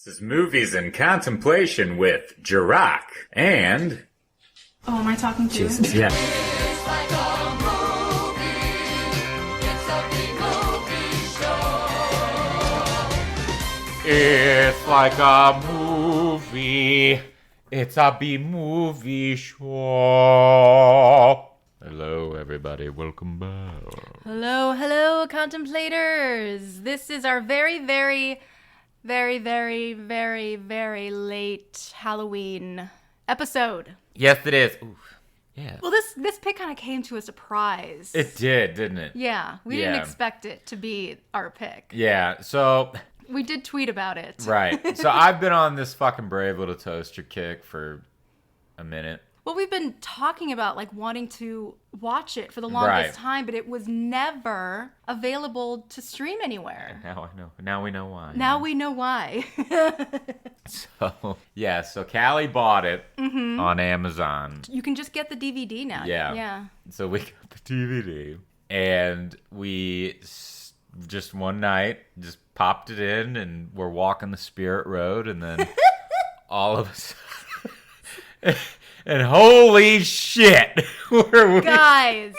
This is Movies in Contemplation with Jirach and... Oh, am I talking to you? Jesus, yeah. It's like a movie. It's a B-movie show. It's like a movie. It's a B-movie show. Hello, everybody. Welcome back. Hello, contemplators. This is our very late Halloween episode. Yes, it is. Oof. Yeah. Well, this pick kind of came to a surprise. It did, didn't it? Yeah, we Yeah. didn't expect it to be our pick. Yeah, so... We did tweet about it. Right. So I've been on this fucking Brave Little Toaster kick for a minute. Well, we've been talking about like wanting to watch it for the longest time, but it was never available to stream anywhere. Now I know. Now we know why. Now we know why. So, yeah. So Callie bought it on Amazon. You can just get the DVD now. Yeah. Yeah. So we got the DVD. And we just one night just popped it in and we're walking the Spirit Road. And then all of a sudden... And holy shit! Guys!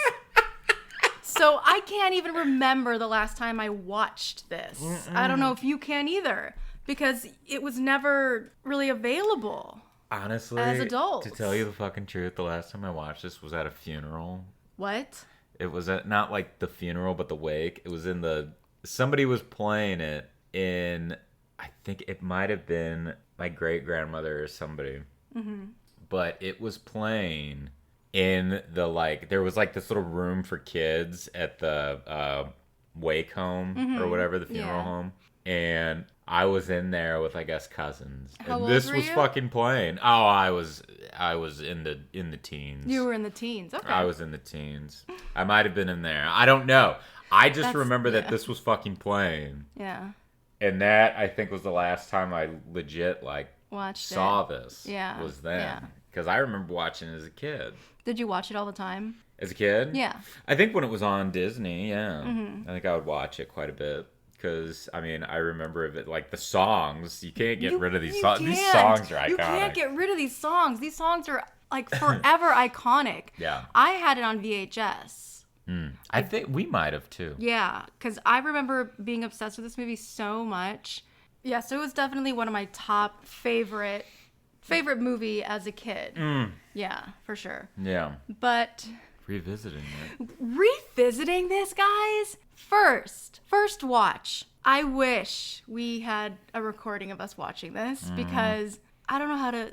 So I can't even remember the last time I watched this. I don't know if you can either. Because it was never really available. Honestly, as adults. To tell you the fucking truth, the last time I watched this was at a funeral. What? It was at, not like the funeral, but the wake. It was in the... Somebody was playing it in... I think it might have been my great-grandmother or somebody. Mm-hmm. But it was playing in the, like... There was, like, this little room for kids at the wake home or whatever, the funeral home. And I was in there with, I guess, cousins. How and old this were was you? fucking playing. Oh, I was in the teens. You were in the teens. Okay. I was in the teens. I might have been in there. I don't know. I just That's- remember that yeah. this was fucking playing. Yeah. And that, I think, was the last time I legit, like, Watched saw it. this. Yeah. Was then. Yeah. Because I remember watching it as a kid. Did you watch it all the time? As a kid? Yeah. I think when it was on Disney, yeah. Mm-hmm. I think I would watch it quite a bit. Because, I mean, I remember it, like, the songs. You can't get rid of these songs. These songs are iconic. You can't get rid of these songs. These songs are, like, forever iconic. Yeah. I had it on VHS. I think we might have, too. Yeah, because I remember being obsessed with this movie so much. Yeah, so it was definitely one of my top favorite movie as a kid. Yeah, for sure. Yeah. But Revisiting it. revisiting this, guys, first watch. I wish we had a recording of us watching this because I don't know how to...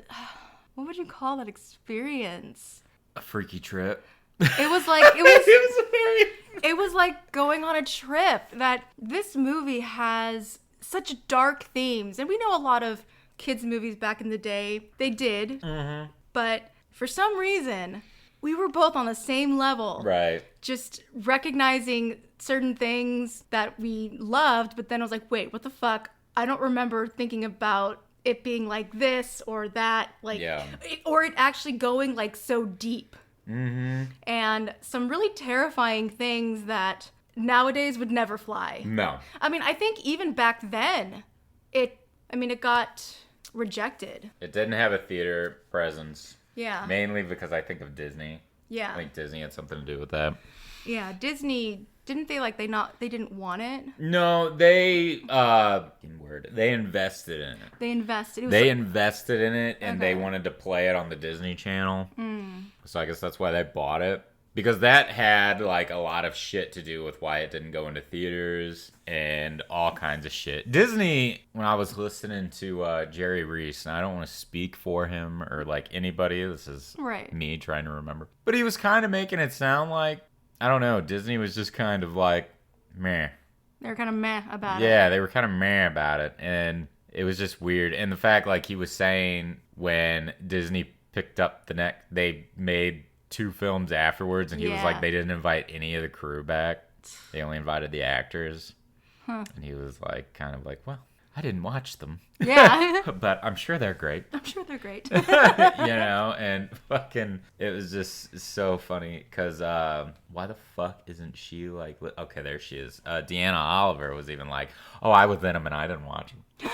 What would you call that experience? A freaky trip. It was like... It was like going on a trip. That this movie has such dark themes. And we know a lot of kids' movies back in the day. They did. Mm-hmm. But for some reason, we were both on the same level. Right. Just recognizing certain things that we loved. But then I was like, wait, what the fuck? I don't remember thinking about it being like this or that. Like, or it actually going like so deep. Mm-hmm. And some really terrifying things that nowadays would never fly. No. I mean, I think even back then, it got rejected. It didn't have a theater presence. Yeah. Mainly because I think of Disney. Yeah. I think Disney had something to do with that. Yeah, Disney, didn't they they didn't want it? No, they invested in it. They invested. Invested in it and they wanted to play it on the Disney Channel. So I guess that's why they bought it. Because that had, like, a lot of shit to do with why it didn't go into theaters and all kinds of shit. Disney, when I was listening to Jerry Reese, and I don't want to speak for him or, like, anybody. This is me trying to remember. But he was kind of making it sound like, I don't know, Disney was just kind of like, meh. They were kind of meh about it. Yeah, they were kind of meh about it. And it was just weird. And the fact, like, he was saying when Disney picked up they made 2 films afterwards, and he was like, they didn't invite any of the crew back. They only invited the actors. Huh. And he was like, kind of like, well, I didn't watch them. Yeah. But I'm sure they're great. I'm sure they're great. And fucking, it was just so funny, because why the fuck isn't she like, okay, there she is. Deanna Oliver was even like, oh, I was in them and I didn't watch them.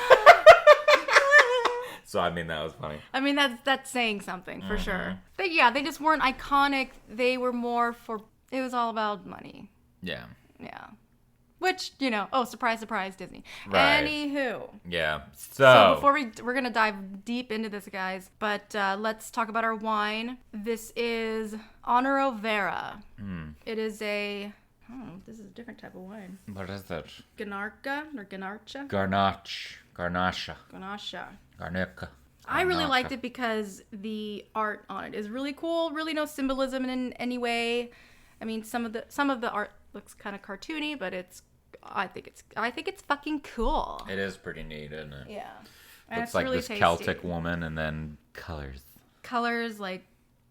So, I mean, that was funny. I mean, that's saying something for sure. They just weren't iconic. They were more for, it was all about money. Yeah. Yeah. Which, surprise, surprise, Disney. Right. Anywho. Yeah. So before we're going to dive deep into this, guys, but let's talk about our wine. This is Honoro Vera. It is this is a different type of wine. What is that? Ganarca or Ganarcha? Garnacha. Garnica. I really liked it because the art on it is really cool. Really no symbolism in any way. I mean, some of the art looks kind of cartoony, but I think it's fucking cool. It is pretty neat, isn't it? Yeah. And Looks like really this tasty. Celtic woman, and then colors. Colors like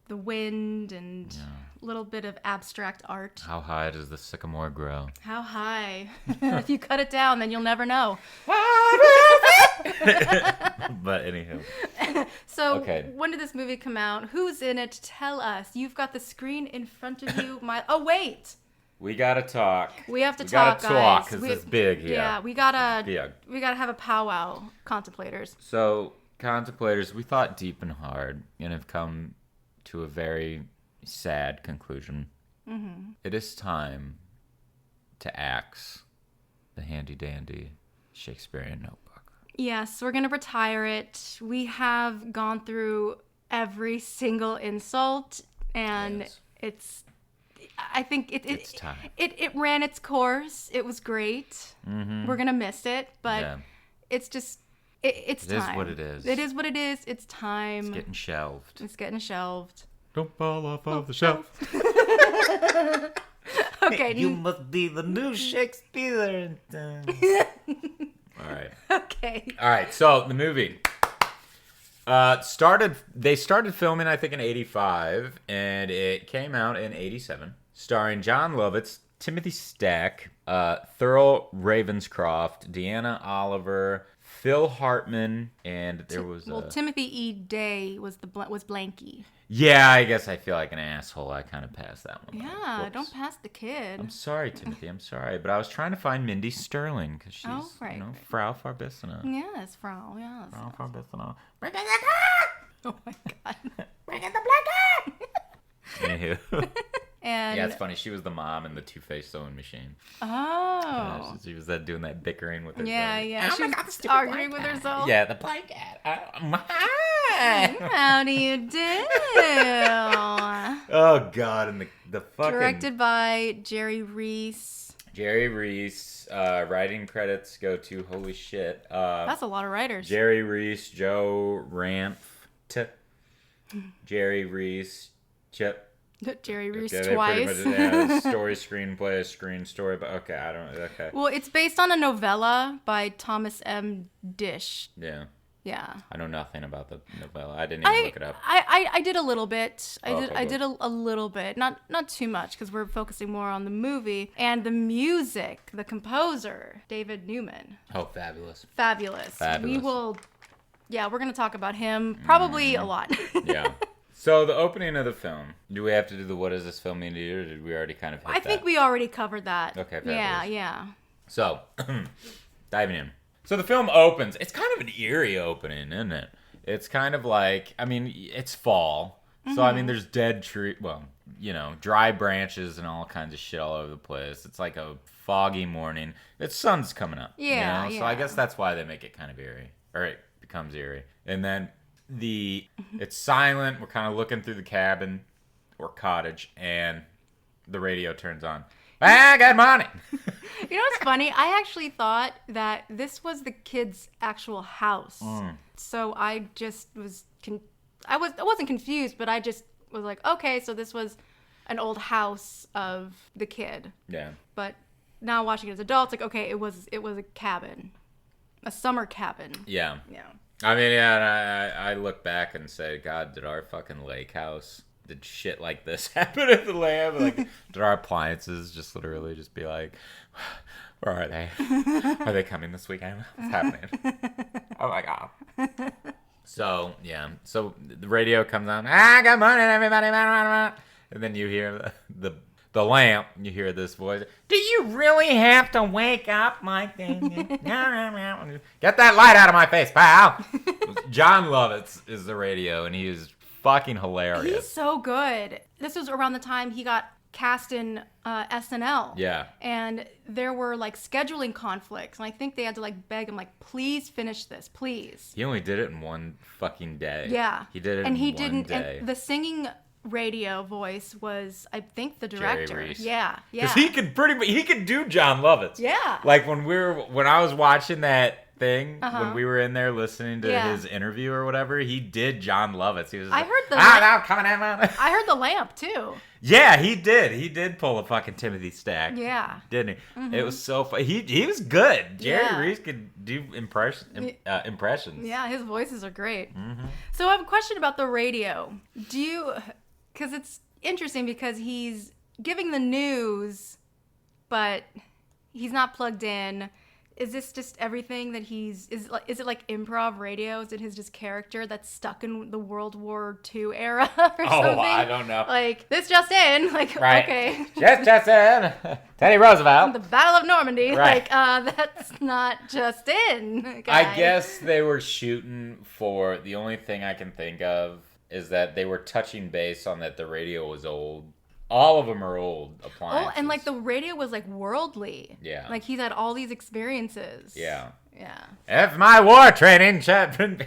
the wind and a little bit of abstract art. How high does the sycamore grow? How high? If you cut it down, then you'll never know. But anywho. So, okay. When did this movie come out? Who's in it? Tell us. You've got the screen in front of you. Oh, wait. We gotta talk. We have to talk, guys. Talk because it's big here. Yeah, we gotta have a powwow, contemplators. So, contemplators, we thought deep and hard and have come to a very sad conclusion. Mm-hmm. It is time to axe the Handy Dandy Shakespearian Notebook. Yes, we're gonna retire it. We have gone through every single insult, and I think it's time. It ran its course. It was great. Mm-hmm. We're gonna miss it, but it's just it's time. It is what it is. It is what it is. It's time. It's getting shelved. Don't fall off of the shelf. Okay. You must be the new Shakespeare. All right. Okay. All right. So the movie started filming, I think, in 85, and it came out in 87, starring John Lovitz, Timothy Stack, Thurl Ravenscroft, Deanna Oliver, Phil Hartman, and there was Timothy E. Day was Blanky. Yeah, I guess I feel like an asshole. I kind of passed that one. Yeah, don't pass the kid. I'm sorry, Timothy. I'm sorry, but I was trying to find Mindy Sterling because she's right. Frau Farbissina. Yes, Frau. Yes. Frau Farbissina. Bring in the car! Oh my god. Bring in the blanket! Anywho. And yeah, it's funny. She was the mom in the Two-Face sewing machine. Oh. She was doing that bickering with her. Yeah. She was arguing with herself. Yeah, the blanket. How do you do? Oh, God. And the fucking... Directed by Jerry Reese. Writing credits go to, holy shit. That's a lot of writers. Jerry Reese, Joe Ranft, Jerry Reese, Chip. Jerry Reese twice. Story, screenplay, screen story, but okay. Well, it's based on a novella by Thomas M. Dish. Yeah. Yeah. I know nothing about the novella. I didn't even look it up. I did a little bit. I did a little bit. Not too much because we're focusing more on the movie and the music. The composer, David Newman. Oh, fabulous. We will. Yeah, we're gonna talk about him probably a lot. Yeah. So the opening of the film. Do we have to do the what does this film mean to you, or did we already kind of hit that? I think we already covered that. Okay, fabulous. Yeah. So, diving in. So the film opens. It's kind of an eerie opening, isn't it? It's kind of like, I mean, it's fall. So, I mean, there's dead tree, dry branches and all kinds of shit all over the place. It's like a foggy morning. The sun's coming up. Yeah, So I guess that's why they make it kind of eerie. Or it becomes eerie. And then it's silent. We're kind of looking through the cabin or cottage, and the radio turns on. Good morning. You know what's funny? I actually thought that this was the kid's actual house. So I just was I wasn't confused, but I just was like, okay, so this was an old house of the kid. Yeah. But now watching it as adults, like, okay, it was a cabin. A summer cabin. Yeah. Yeah. I mean, yeah, and I look back and say, God, did our fucking lake house, did shit like this happen at the lab? Like, did our appliances just literally just be like, where are they? Are they coming this weekend? What's happening? Oh my God. So, yeah. So the radio comes on. Good morning, everybody. And then you hear the lamp. You hear this voice. Do you really have to wake up like that? Get that light out of my face, pal. John Lovitz is the radio, and he is fucking hilarious. He's so good. This was around the time he got cast in SNL. Yeah. And there were like scheduling conflicts, and I think they had to like beg him, like, please finish this, please. He only did it in one fucking day. Yeah. He did it and in he one didn't, day. And the singing radio voice was, I think, the director. Jerry Reese. Yeah. Because he could do John Lovitz. Yeah. Like when I was watching that thing, when we were in there listening to his interview or whatever, he did John Lovitz. He was I heard the now coming in. I heard the lamp too. Yeah, he did. He did pull a fucking Timothy Stack. Yeah. Didn't he? Mm-hmm. It was so fun. He was good. Jerry Reese could do impressions. Yeah, his voices are great. Mm-hmm. So I have a question about the radio. Because it's interesting because he's giving the news, but he's not plugged in. Is this just everything that is it like improv radio? Is it his just character that's stuck in the World War II era or something? I don't know. Like, this just in. Like, right. Okay. Just in. Teddy Roosevelt. The Battle of Normandy. Right. Like, that's not just in, guy. I guess they were shooting for, the only thing I can think of is that they were touching base on that the radio was old. All of them are old appliances. Oh, and like the radio was like worldly. Yeah. Like he's had all these experiences. Yeah. Yeah. If my war training showed me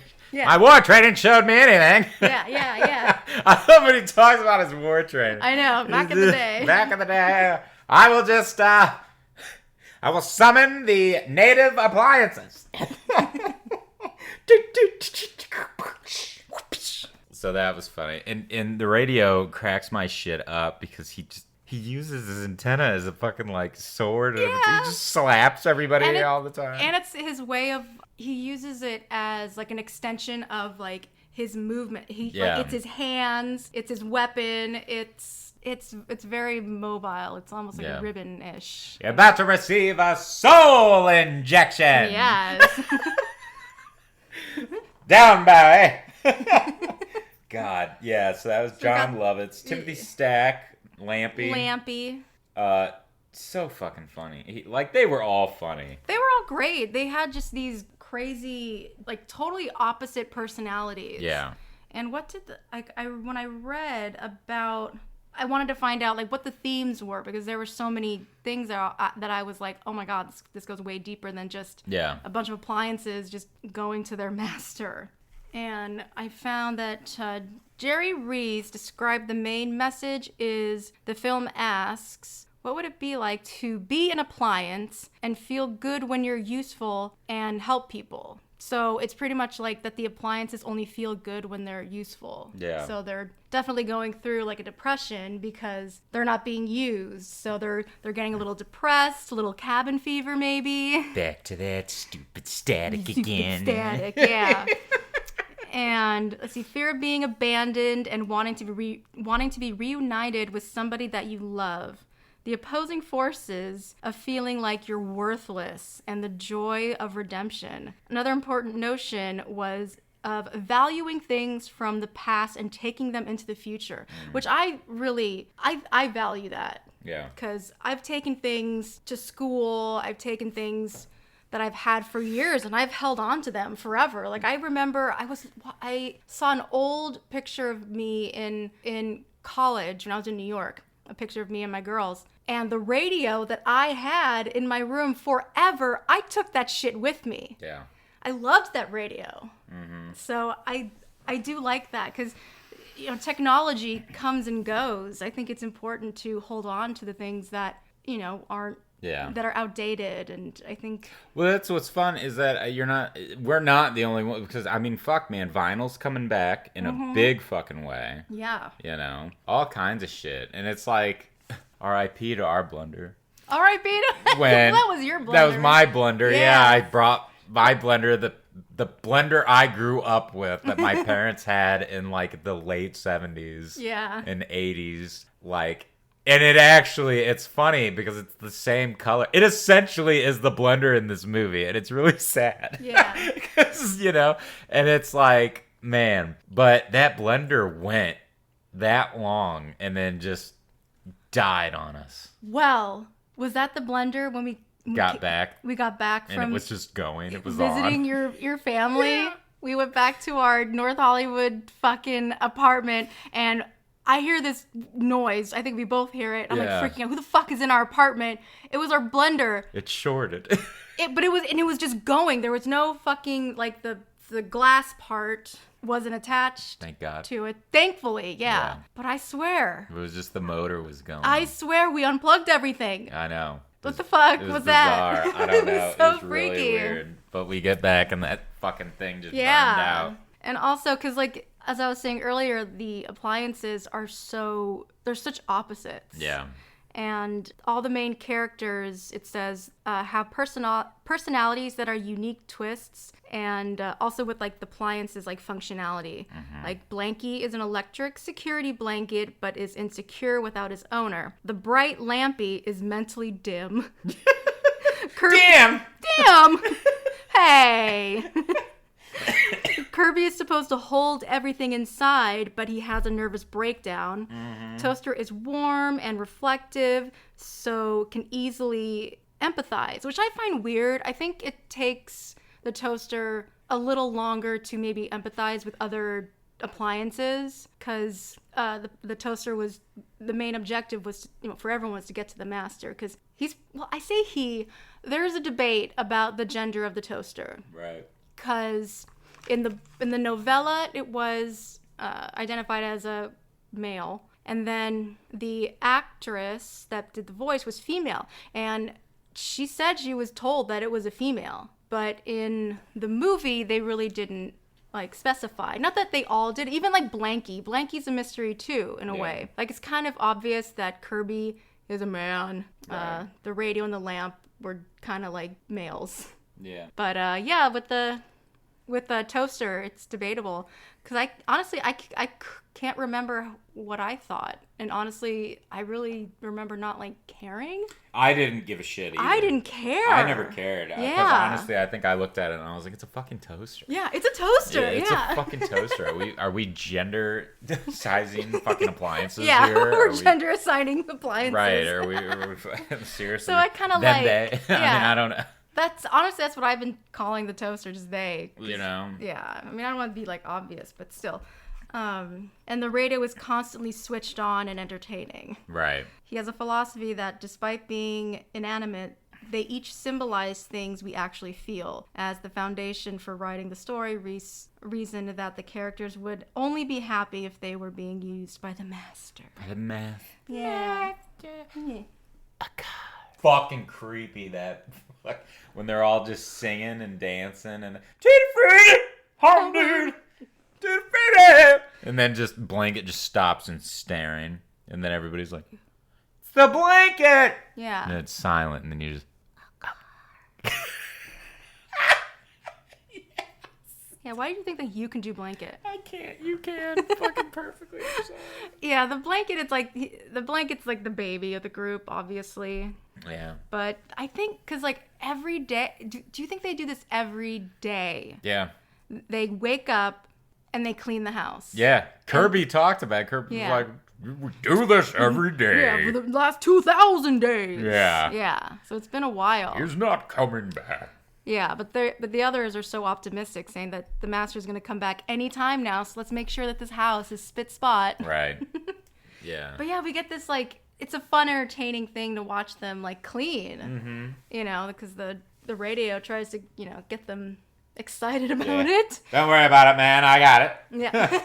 anything. Yeah. I love when he talks about his war training. I know. Back in the day. Back in the day. I will just, I will summon the native appliances. So that was funny. And the radio cracks my shit up because he uses his antenna as a fucking like sword. And he just slaps everybody all the time. And it's his way of, he uses it as like an extension of like his movement. Like, it's his hands, it's his weapon, it's very mobile. It's almost like a ribbon-ish. You're about to receive a soul injection. Yes. Down, Barry. God, yeah, so that was John Lovitz. Timothy Stack, Lampy. So fucking funny. They were all funny. They were all great. They had just these crazy, like, totally opposite personalities. Yeah. And what did when I read about, I wanted to find out, like, what the themes were, because there were so many things that I was like, oh my God, this goes way deeper than just a bunch of appliances just going to their master. And I found that Jerry Reese described the main message is the film asks, what would it be like to be an appliance and feel good when you're useful and help people? So it's pretty much like that the appliances only feel good when they're useful. Yeah. So they're definitely going through like a depression because they're not being used. So they're getting a little depressed, a little cabin fever maybe. Back to that stupid static again. Static, yeah. And let's see, fear of being abandoned and wanting to be reunited with somebody that you love. The opposing forces of feeling like you're worthless and the joy of redemption. Another important notion was of valuing things from the past and taking them into the future, which I value that. Yeah. Because I've taken things to school, I've taken things that I've had for years and I've held on to them forever. Like I remember I saw an old picture of me in college when I was in New York, a picture of me and my girls. And the radio that I had in my room forever, I took that shit with me. Yeah. I loved that radio. Mm-hmm. So I do like that because, technology comes and goes. I think it's important to hold on to the things that, aren't, that are outdated. And I think... Well, that's what's fun is that we're not the only one because, fuck, man, vinyl's coming back in a big fucking way. Yeah. All kinds of shit. And it's like... R.I.P. to our blender. R.I.P. to... that was your blender. That was my blender. Yeah, I brought my blender, the blender I grew up with that my parents had in, like, the late 70s and 80s. Like, and it's funny because it's the same color. It essentially is the blender in this movie, and it's really sad. Yeah. Because, and it's like, man, but that blender went that long and then just... died on us. Well, was that the blender when we got back? We got back from... And it was just going. It was visiting on. your family? we went back to our North Hollywood fucking apartment, and I hear this noise. I think we both hear it. I'm like freaking out. Who the fuck is in our apartment? It was our blender. It shorted. But it was just going. There was no fucking, like, the glass part wasn't attached Thank God. to it. Thankfully, yeah. But I swear. It was just the motor was going. I swear we unplugged everything. I know. What the fuck was was bizarre. that? I don't know. It was It so was freaky. really weird. But we get back and that fucking thing just burned out. And also, because, like, as I was saying earlier, the appliances they're such opposites. Yeah. And all the main characters, it says, have personalities that are unique twists, and also with, like, the appliances, like, functionality. Like, Blanky is an electric security blanket, but is insecure without his owner. The bright Lampy is mentally dim. Damn! Hey! Kirby is supposed to hold everything inside, but he has a nervous breakdown. Toaster is warm and reflective, so can easily empathize, which I find weird. I think it takes the toaster a little longer to maybe empathize with other appliances, because the toaster was, the main objective was, for everyone was to get to the master, because there's a debate about the gender of the toaster. Right. Because in the novella, it was identified as a male, and then the actress that did the voice was female, and she said she was told that it was a female, but in the movie they really didn't, like, specify. Not that they all did. Even, like, Blanky's a mystery too, in a way. Like, it's kind of obvious that Kirby is a man. Right. The radio and the lamp were kind of like males. Yeah. But with the toaster, it's debatable, because I honestly can't remember what I thought, and honestly I really remember not, like, caring. I didn't give a shit either. I didn't care. I never cared. Yeah. Because honestly, I think I looked at it and I was like, it's a fucking toaster. Yeah, it's a toaster. Yeah, it's a fucking toaster. Are we gender sizing fucking appliances yeah, here? we're gender assigning appliances. Right? Are we seriously? So I kind of Them, like. they. Yeah. I mean, I don't know. That's what I've been calling the toaster, just they. You know? Yeah. I mean, I don't want to be, like, obvious, but still. And the radio is constantly switched on and entertaining. Right. He has a philosophy that despite being inanimate, they each symbolize things we actually feel. As the foundation for writing the story, Reese reasoned that the characters would only be happy if they were being used by the master. The math. Yeah. Fucking creepy that. Like, when they're all just singing and dancing and Tutti Frutti, home dude, Tutti Frutti, and then just Blanket just stops and staring, and then everybody's like, "It's the blanket!" Yeah. And it's silent, and then you just. Yeah, why do you think that you can do Blanket? I can't. You can fucking perfectly. Yeah, the blanket's like the baby of the group, obviously. Yeah. But I think, because, like, every day, do you think they do this every day? Yeah. They wake up and they clean the house. Yeah. Kirby talked about it. Kirby was like, we do this every day. Yeah, for the last 2,000 days. Yeah. Yeah, so it's been a while. He's not coming back. Yeah, but the others are so optimistic, saying that the master's going to come back anytime now, so let's make sure that this house is spit spot. Right. Yeah. But yeah, we get this, like, it's a fun, entertaining thing to watch them, like, clean. Mm-hmm. You know, because the radio tries to, get them excited about it. Don't worry about it, man. I got it. Yeah.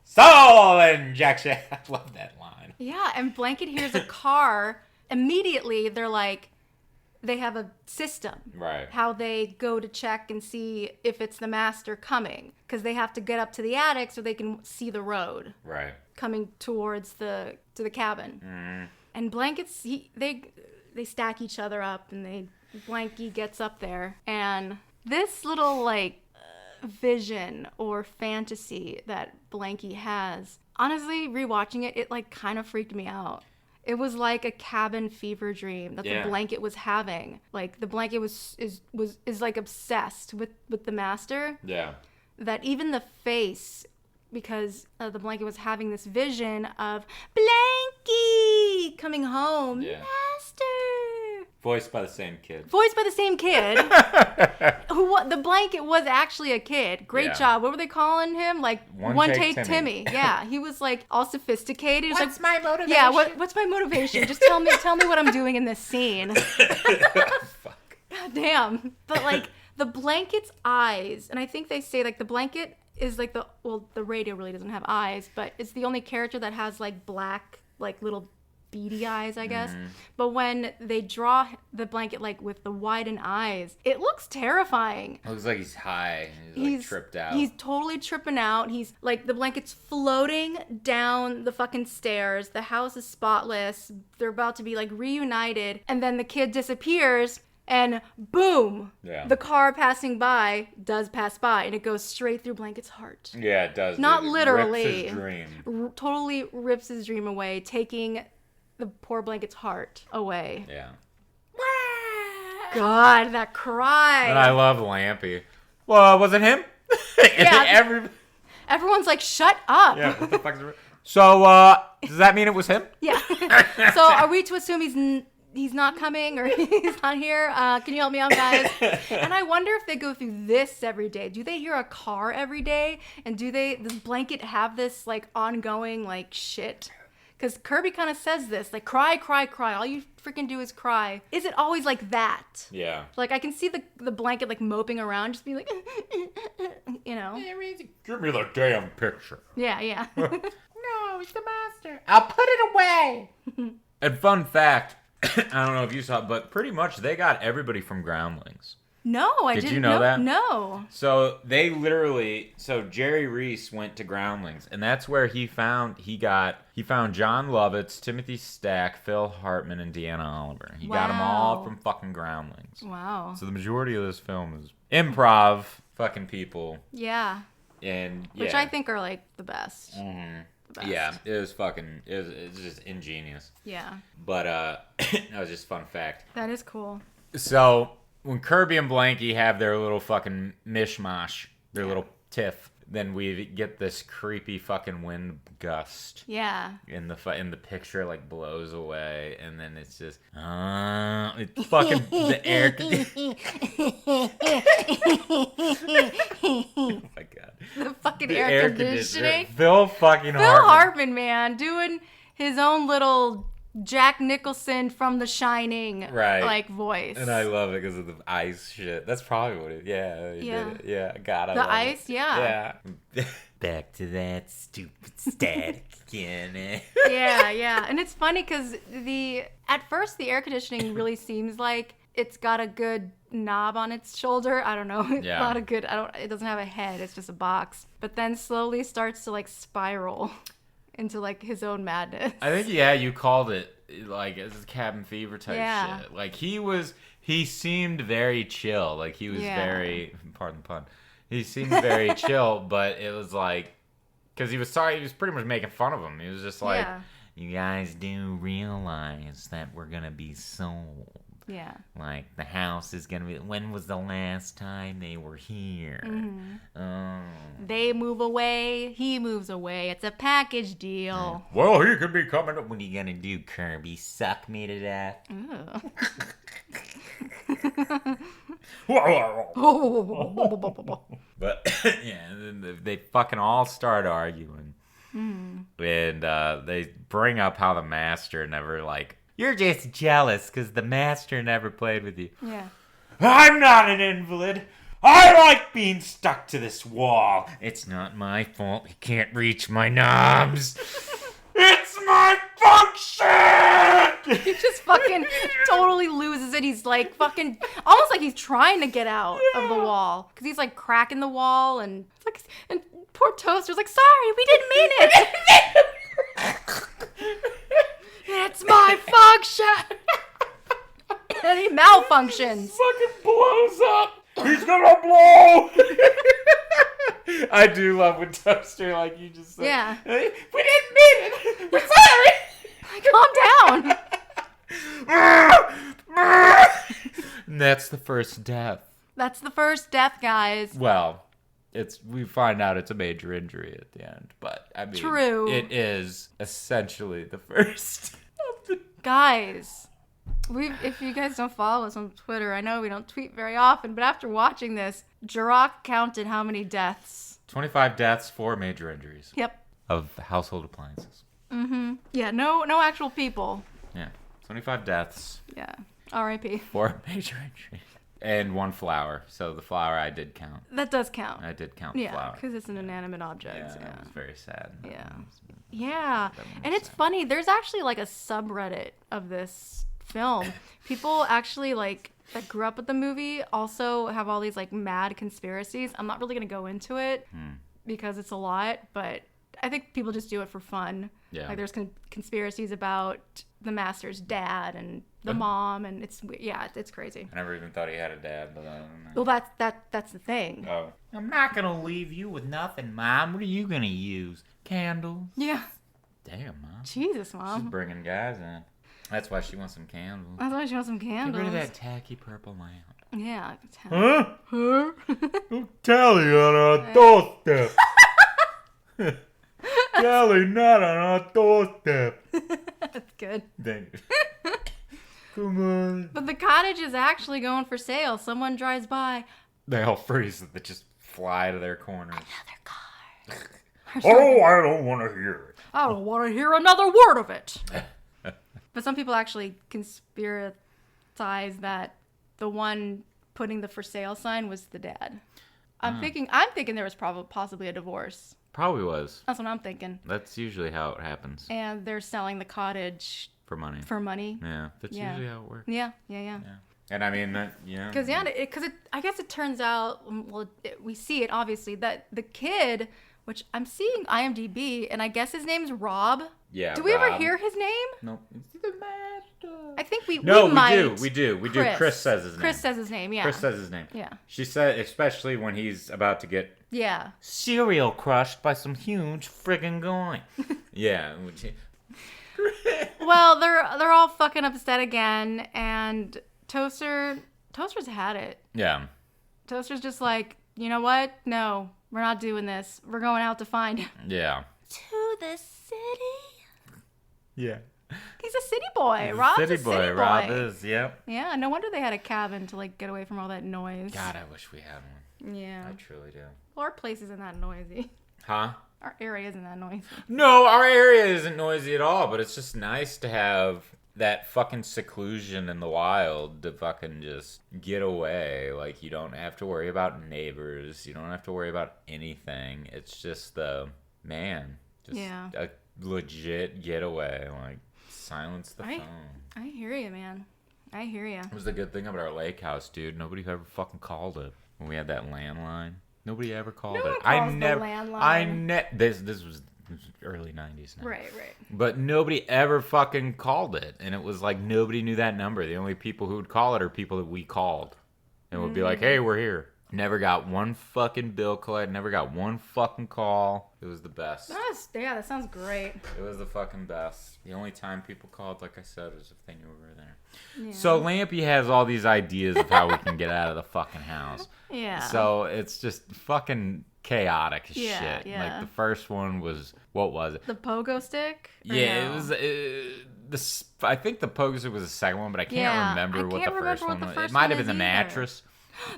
Soul injection. I love that line. Yeah, and Blanket hears a car. Immediately, they're like, they have a system. Right. How they go to check and see if it's the master coming. Because they have to get up to the attic so they can see the road. Right. Coming towards to the cabin. Mm-hmm. And Blankets, they stack each other up, and Blanky gets up there. And this little, like, vision or fantasy that Blanky has, honestly, rewatching it, like, kind of freaked me out. It was like a cabin fever dream that the Blanket was having. Like, the Blanket is like obsessed with the master. Yeah. That even the face, because the Blanket was having this vision of Blanky coming home, master. Voiced by the same kid. The blanket was actually a kid. Great job. What were they calling him? Like one take Timmy. Yeah, he was like all sophisticated. He was What's my motivation? Yeah, what's my motivation? Just tell me what I'm doing in this scene. Fuck. God damn. But like the blanket's eyes, and I think they say like the blanket is like the radio really doesn't have eyes, but it's the only character that has like black like little beady eyes, I guess. But when they draw the blanket like with the widened eyes, it looks terrifying. It looks like he's high. He's like tripped out. He's totally tripping out. He's like, the blanket's floating down the fucking stairs. The house is spotless. They're about to be like reunited. And then the kid disappears and boom, the car passing by does pass by and it goes straight through Blanket's heart. Yeah, it does. Not literally. Rips his dream. Totally rips his dream away, taking the poor Blanket's heart away. Yeah. God, that cry. And I love Lampy. Well, was it him? Yeah. Everyone's like, shut up. Yeah, what the fuck is it? So, does that mean it was him? Yeah. So are we to assume he's not coming or he's not here? Can you help me out, guys? And I wonder if they go through this every day. Do they hear a car every day? And does Blanket have this like ongoing like shit? Because Kirby kind of says this, like, cry, cry, cry. All you freaking do is cry. Is it always like that? Yeah. Like, I can see the blanket, like, moping around, just being like, you know. Give me the damn picture. Yeah. No, it's the master. I'll put it away. And fun fact, I don't know if you saw it, but pretty much they got everybody from Groundlings. No, I didn't. Did you know that? No. So Jerry Reese went to Groundlings, and that's where he found John Lovitz, Timothy Stack, Phil Hartman, and Deanna Oliver. He got them all from fucking Groundlings. Wow. So the majority of this film is improv fucking people. Yeah. And Which I think are like the best. Mm-hmm. The best. Yeah, it was just ingenious. Yeah. But that was just a fun fact. That is cool. So when Kirby and Blanky have their little fucking mishmash, their little tiff, then we get this creepy fucking wind gust. Yeah. In the picture, like blows away, and then it's just it's fucking the air. Oh my god. The fucking air conditioning. Phil Hartman, man, doing his own little Jack Nicholson from The Shining, like voice. And I love it because of the ice shit. That's probably what it. Yeah, he did it. Yeah, God, I love ice. It. Yeah. Back to that stupid static again. Yeah, and it's funny because at first the air conditioning really seems like it's got a good knob on its shoulder. I don't know. Yeah. Not a good. It doesn't have a head. It's just a box. But then slowly starts to like spiral into like his own madness. I think you called it like it's cabin fever type shit. Like he seemed very chill. Like he was very, pardon the pun. He seemed very chill, but it was like because he was pretty much making fun of him. He was just like, you guys do realize that we're gonna be sold. Yeah. Like, the house is going to be... When was the last time they were here? Mm-hmm. Oh. They move away. He moves away. It's a package deal. Well, he could be coming up. What are you going to do, Kirby? Suck me to death? But, yeah, they fucking all start arguing. And they bring up how the master never, like... You're just jealous because the master never played with you. Yeah. I'm not an invalid. I like being stuck to this wall. It's not my fault. He can't reach my knobs. It's my function! He just fucking totally loses it. He's like fucking, almost like he's trying to get out of the wall. Because he's like cracking the wall and it's like, and poor Toaster's like, sorry, we didn't mean it. It's my function! And he malfunctions. Fucking blows up. He's gonna blow. I do love when Toaster, like you just said. Yeah. We didn't mean it. We're sorry. Calm down. And that's the first death. That's the first death, guys. Well, we find out it's a major injury at the end, but I mean, true. It is essentially the first of the... Guys, If you guys don't follow us on Twitter, I know we don't tweet very often, but after watching this, Jirok counted how many deaths. 25 deaths, 4 major injuries. Yep. Of household appliances. Mm-hmm. Yeah, no actual people. Yeah. 25 deaths. Yeah. R.I.P. 4 major injuries. And 1 flower. So the flower I did count. That does count. I did count the flower. Yeah, because it's an inanimate object. Yeah, that was very sad. Yeah. Yeah. And it's sad. funny, there's actually like a subreddit of this film. People actually like that grew up with the movie also have all these like mad conspiracies. I'm not really going to go into it because it's a lot, but I think people just do it for fun. Yeah. Like there's conspiracies about the master's dad and the mom, and it's crazy. I never even thought he had a dad, but I don't know. Well, that's the thing. Oh. I'm not going to leave you with nothing, Mom. What are you going to use? Candles? Yeah. Damn, Mom. Jesus, She's Mom. bring guys in. That's why she wants some candles. That's why she wants some candles. Get rid of that tacky purple lamp. Yeah. Huh? Huh? Don't tally on our doorstep. Tally not on our doorstep. That's good. Thank you. Come on. But the cottage is actually going for sale. Someone drives by. They all freeze. They just fly to their corners. Another car. Oh, I don't want to hear it. I don't want to hear another word of it. But some people actually conspiratize that the one putting the for sale sign was the dad. I'm thinking there was possibly a divorce. Probably was. That's what I'm thinking. That's usually how it happens. And they're selling the cottage For money. for money. Yeah, that's Yeah. usually how it works. Yeah. And I mean, yeah. Because I guess it turns out, we see it obviously that the kid, which I'm seeing IMDb, and I guess his name's Rob. Yeah. Do we ever Rob. hear his name? Nope. It's the master. I think we No, might. we do. Chris says his name. Chris says his name. Yeah. Chris says his name. Yeah. She said, especially when he's about to get Yeah. cereal crushed by some huge friggin' guy. Yeah. Well, they're all fucking upset again, and Toaster's had it. Yeah. Toaster's just like, you know what? No, we're not doing this. We're going out to find Yeah. to the city. Yeah. He's a city boy. Rob's City a boy. city boy. Rob is. Yep. Yeah, no wonder they had a cabin to like get away from all that noise. God, I wish we had one. Yeah. I truly do. Well, our place isn't that noisy. Huh? Our area isn't that noisy. No, our area isn't noisy at all, but it's just nice to have that fucking seclusion in the wild to fucking just get away. Like, you don't have to worry about neighbors. You don't have to worry about anything. It's just a legit getaway. Like, silence the phone. I hear you, man. I hear you. It was the good thing about our lake house, dude. Nobody ever fucking called it when we had that landline. Nobody ever called No it. one calls the landline. This was early 90s now. Right. But nobody ever fucking called it. And it was like nobody knew that number. The only people who would call it are people that we called. And would be like, hey, we're here. Never got one fucking bill collected. Never got one fucking call. It was the best. That sounds great. It was the fucking best. The only time people called, like I said, was if they knew we were there. Yeah. So Lampy has all these ideas of how we can get out of the fucking house. Yeah. So it's just fucking chaotic as Yeah, shit. yeah. Like the first one was, what was it? The pogo stick? Or Yeah, no? it was. I think the pogo stick was the second one, but I can't remember what the first one was. It might have been the mattress.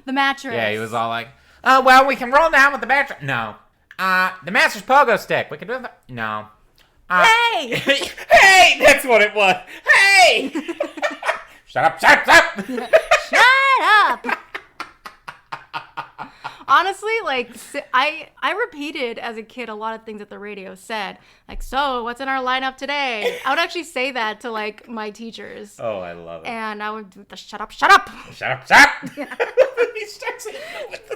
The mattress. Yeah, he was all like, "Oh well, we can roll down with the mattress." No, the mattress pogo stick. We can do that. No. Hey! Hey, that's what it was. Hey! Shut up! Shut up! Shut up! Honestly, like, I repeated as a kid a lot of things that the radio said. Like, so, what's in our lineup today? I would actually say that to, like, my teachers. Oh, I love it. And I would do the shut up, shut up! Shut up! Shut up! Yeah. He starts with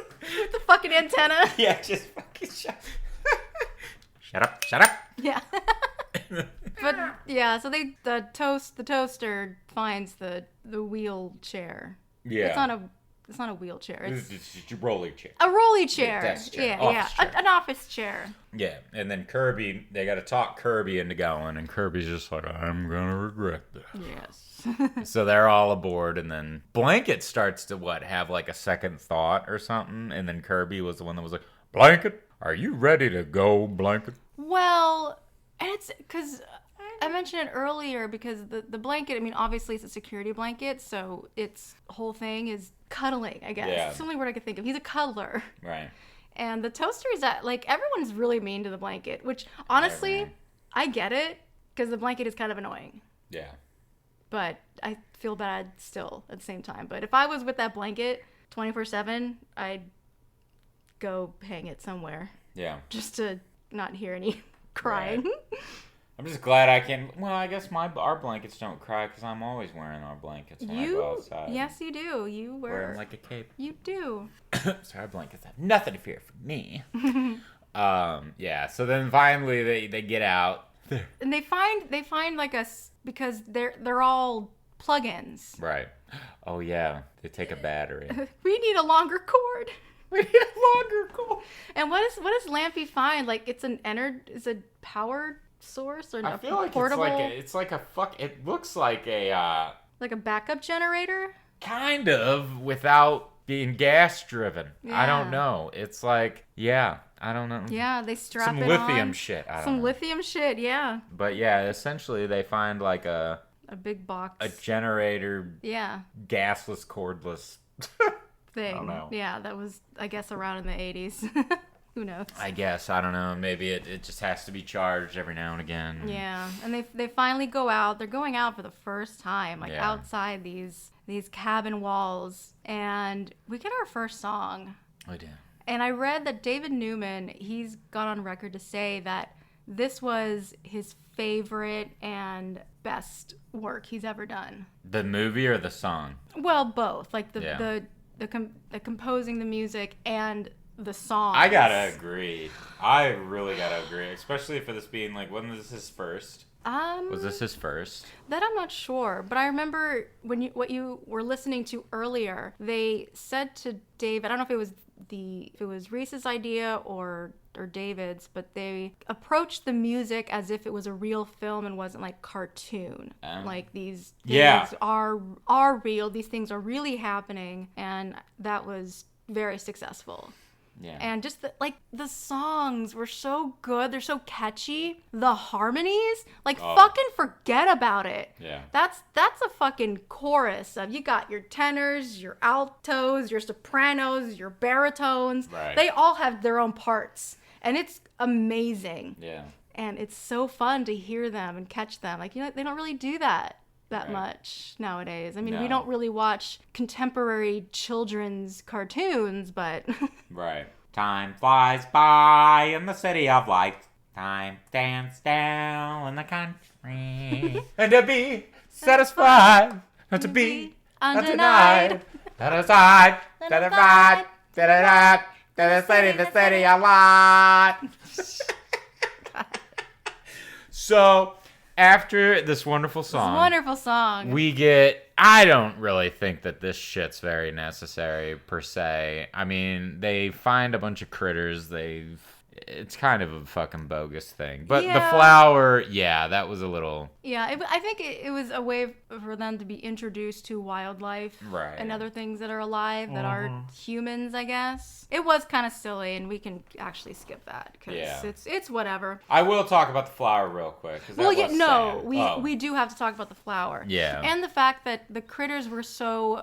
The fucking antenna. yeah, just fucking shut. Shut up! Shut up! Yeah. But, yeah, so the toaster finds the wheelchair. Yeah. It's not a wheelchair. It's It's a rolling chair. a rolly chair. desk chair. Yeah, Office chair. An office chair. Yeah, and then Kirby, they got to talk Kirby into going, and Kirby's just like, I'm gonna regret this. Yes. So they're all aboard, and then Blanket starts to have like a second thought or something, and then Kirby was the one that was like, Blanket, are you ready to go, Blanket? Well, and it's because I mentioned it earlier because the blanket, I mean, obviously it's a security blanket, so its whole thing is cuddling, I guess. Yeah. It's the only word I could think of. He's a cuddler. Right. And the toaster is that, like, everyone's really mean to the blanket, which, honestly, Everyone. I get it, because the blanket is kind of annoying. Yeah. But I feel bad still at the same time. But if I was with that blanket 24/7, I'd go hang it somewhere Yeah. just to not hear any crying. I'm just glad I can. Well, I guess our blankets don't cry because I'm always wearing our blankets when I go outside. Yes, you do. You Wear them wear like a cape. You do. So our blankets have nothing to fear from me. Yeah. So then finally they get out. And they find like because they're all plugins. Right. Oh yeah. They take a battery. We need a longer cord. We need a longer cord. And what does Lampy find? Like it's is a power source or I a feel like portable? it looks like a like a backup generator. kind of without being gas driven. I don't Yeah. know. It's like I don't know. Yeah, they strap Some it lithium on. shit. I don't Some know. lithium shit. Yeah, But yeah, essentially they find like a big box. generator, Yeah, gasless, cordless. thing. don't know. Yeah, that was I guess around in the 80s. Who knows? I guess, I don't know. Maybe it just has to be charged every now and again. Yeah, and they finally go out. They're going out for the first time, like Yeah. outside these cabin walls, and we get our first song. Oh, damn. And I read that David Newman, he's gone on record to say that this was his favorite and best work he's ever done. The movie or the song? Well, both, like Yeah. the composing the music and the songs. I gotta agree. I really gotta agree. Especially for this being like, when was this his first? Was this his first? That I'm not sure, but I remember what you were listening to earlier. They said to Dave, I don't know if it was Reese's idea or David's, but they approached the music as if it was a real film and wasn't like cartoon. Like these things Yeah. are real. These things are really happening, and that was very successful. Yeah. And just the songs were so good. They're so catchy. The harmonies, fucking forget about it. Yeah. That's a fucking chorus of, you got your tenors, your altos, your sopranos, your baritones. Right. They all have their own parts, and it's amazing. Yeah. And it's so fun to hear them and catch them. Like, they don't really do that Right. much nowadays. I mean, No. we don't really watch contemporary children's cartoons, but Right. Time flies by in the city of lights. Time stands still in the country. And to be satisfied, not to be undenied. Set aside, set aside, set it up, to the city of light. So, after this wonderful song, Wonderful song. we get, I don't really think that this shit's very necessary per se. I mean, they find a bunch of critters. It's kind of a fucking bogus thing. But the Yeah. flower, yeah, that was a little... Yeah, I think it was a way for them to be introduced to wildlife Right. and other things that are alive that aren't humans, I guess. It was kind of silly, and we can actually skip that because Yeah. it's whatever. I will talk about the flower real quick. 'Cause that Well, yeah, was no, sad. we do have to talk about the flower. Yeah. And the fact that the critters were so,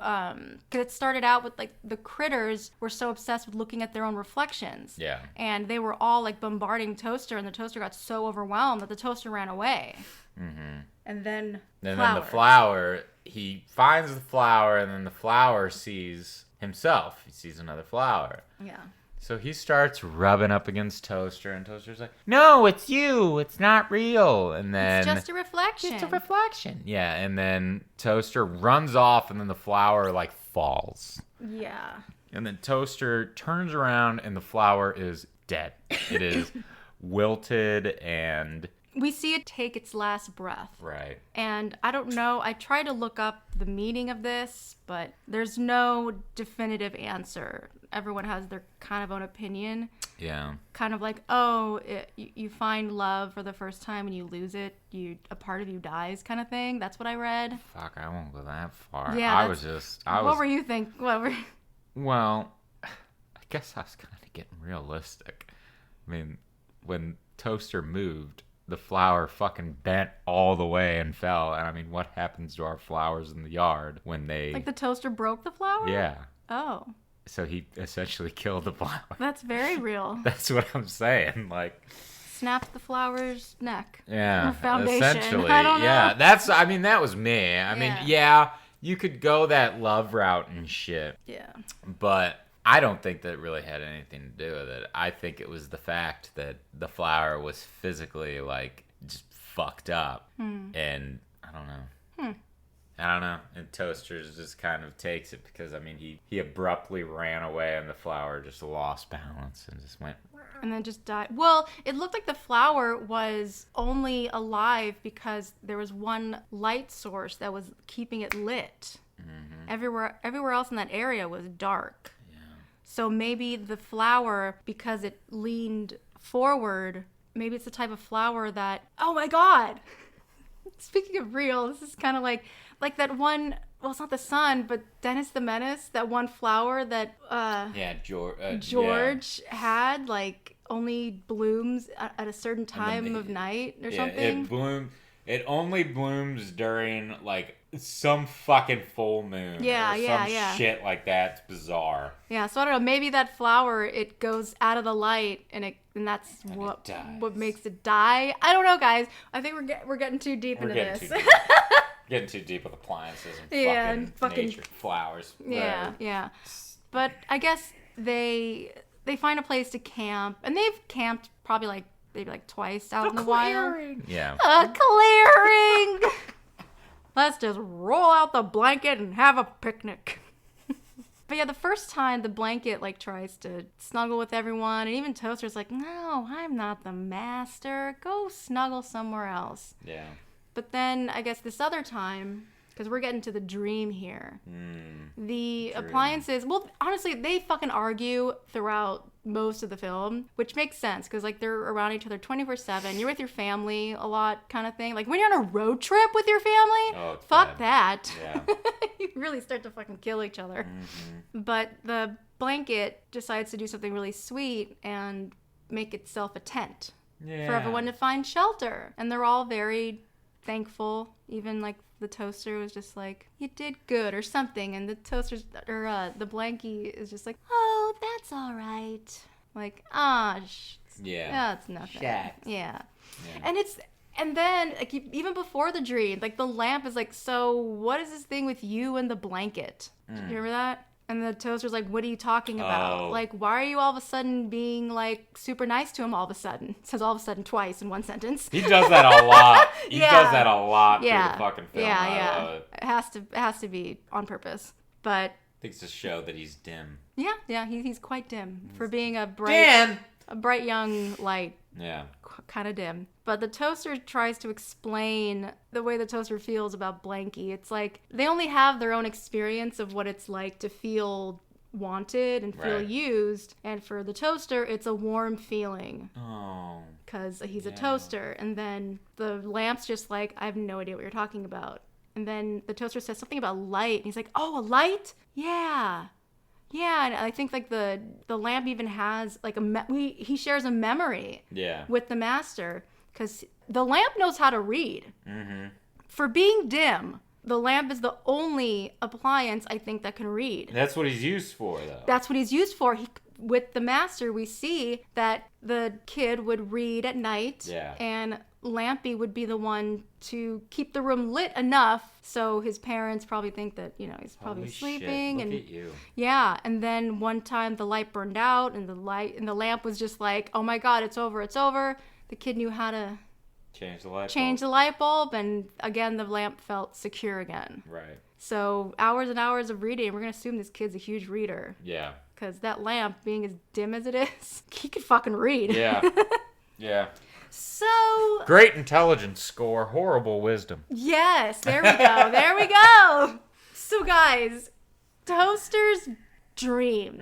because it started out with, like, the critters were so obsessed with looking at their own reflections. Yeah. And they were all, like, bombarding Toaster, and the Toaster got so overwhelmed that the Toaster ran away. Mm-hmm. And then And then the flower, he finds the flower, and then the flower sees himself. He sees another flower. Yeah. So he starts rubbing up against Toaster, and Toaster's like, "No, it's you. It's not real." And then It's just a reflection. It's a reflection. Yeah, and then Toaster runs off, and then the flower like falls. Yeah. And then Toaster turns around, and the flower is dead. It is wilted and We see it take its last breath. right. And I don't know, I tried to look up the meaning of this, but there's no definitive answer. Everyone has their kind of own opinion. Yeah. Kind of like, you find love for the first time and you lose it, a part of you dies kind of thing. That's what I read. Fuck, I won't go that far. Yeah, What were you thinking? Well, I guess I was kind of getting realistic. I mean, when Toaster moved, the flower fucking bent all the way and fell. And I mean, what happens to our flowers in the yard when they... Like the toaster broke the flower? Yeah. Oh. So he essentially killed the flower. That's very real. That's what I'm saying. Like... Snapped the flower's neck. Yeah. Or foundation. Essentially. I don't know. Yeah. I mean, that was me. I mean, yeah, you could go that love route and shit. Yeah. But I don't think that really had anything to do with it. I think it was the fact that the flower was physically, like, just fucked up. And I don't know. I don't know. And Toasters just kind of takes it because, I mean, he abruptly ran away and the flower just lost balance and just went... And then just died. Well, it looked like the flower was only alive because there was one light source that was keeping it lit. Everywhere else in that area was dark. Yeah. So maybe the flower, because it leaned forward, maybe it's the type of flower that... Oh my God! Speaking of real, this is kind of like that one... Well, it's not the sun, but Dennis the Menace, that one flower that George had, like, only blooms at a certain time of night or something. It only blooms during, like, some fucking full moon. Some shit like that. It's bizarre. Yeah, so I don't know. Maybe that flower, it goes out of the light, and that's what makes it die. I don't know, guys. I think we're getting too deep into this. Getting too deep with appliances and fucking nature, flowers. Yeah, yeah. But I guess they find a place to camp, and they've camped probably maybe twice out in the wild. Yeah. A clearing. Let's just roll out the blanket and have a picnic. But yeah, the first time the blanket tries to snuggle with everyone, and even Toaster's like, "No, I'm not the master. Go snuggle somewhere else." Yeah. But then, I guess this other time, because we're getting to the dream here, the appliances, well, honestly, they fucking argue throughout most of the film, which makes sense, because, they're around each other 24/7. You're with your family a lot kind of thing. Like, when you're on a road trip with your family, fuck that. Yeah. You really start to fucking kill each other. But the blanket decides to do something really sweet and make itself a tent for everyone to find shelter. And they're all very... thankful. Even the toaster was just like, "You did good" or something, and the toaster's or the blankie is just like, "Oh, that's all right." Like, that's nothing. Yeah. And then even before the dream, the lamp is like, "So what is this thing with you and the blanket?" Do you remember that? And the toaster's like, "What are you talking about? Why are you all of a sudden being super nice to him all of a sudden?" It says all of a sudden twice in one sentence. He does that a lot. He does that a lot through the fucking film. Yeah. It has to be on purpose. But I think it's to show that he's dim. Yeah, he's quite dim for being a bright young light. Yeah. Kind of dim. But the toaster tries to explain the way the toaster feels about Blanky. It's like they only have their own experience of what it's like to feel wanted and feel used. And for the toaster, it's a warm feeling. Oh. Because he's a toaster. And then the lamp's just like, "I have no idea what you're talking about." And then the toaster says something about light. And he's like, "Oh, a light? Yeah. Yeah," and I think the lamp even has he shares a memory with the master, because the lamp knows how to read. For being dim, the lamp is the only appliance I think that can read. That's what he's used for, though. That's what he's used for. With the master, we see that the kid would read at night, and Lampy would be the one to keep the room lit enough so his parents probably think that, he's probably sleeping. Shit, look at you. Yeah, and then one time the light burned out and the lamp was just like, "Oh my God, it's over. The kid knew how to change the light bulb, and again the lamp felt secure again. Right. So hours and hours of reading. We're gonna assume this kid's a huge reader. Yeah. Because that lamp, being as dim as it is, he could fucking read. Yeah. Yeah. So... Great intelligence score, horrible wisdom. Yes, there we go. There we go. So, guys, Toaster's dream.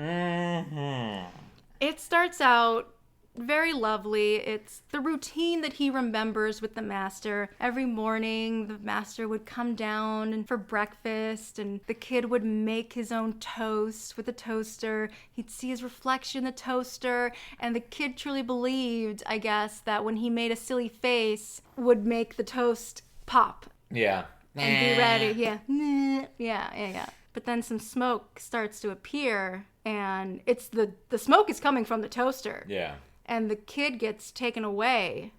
It starts out very lovely. It's the routine that he remembers with the master. Every morning, the master would come down for breakfast, and the kid would make his own toast with a toaster. He'd see his reflection in the toaster, and the kid truly believed, I guess, that when he made a silly face, would make the toast pop Yeah. and be ready. Yeah. But then some smoke starts to appear, and it's the smoke is coming from the toaster. Yeah. And the kid gets taken away,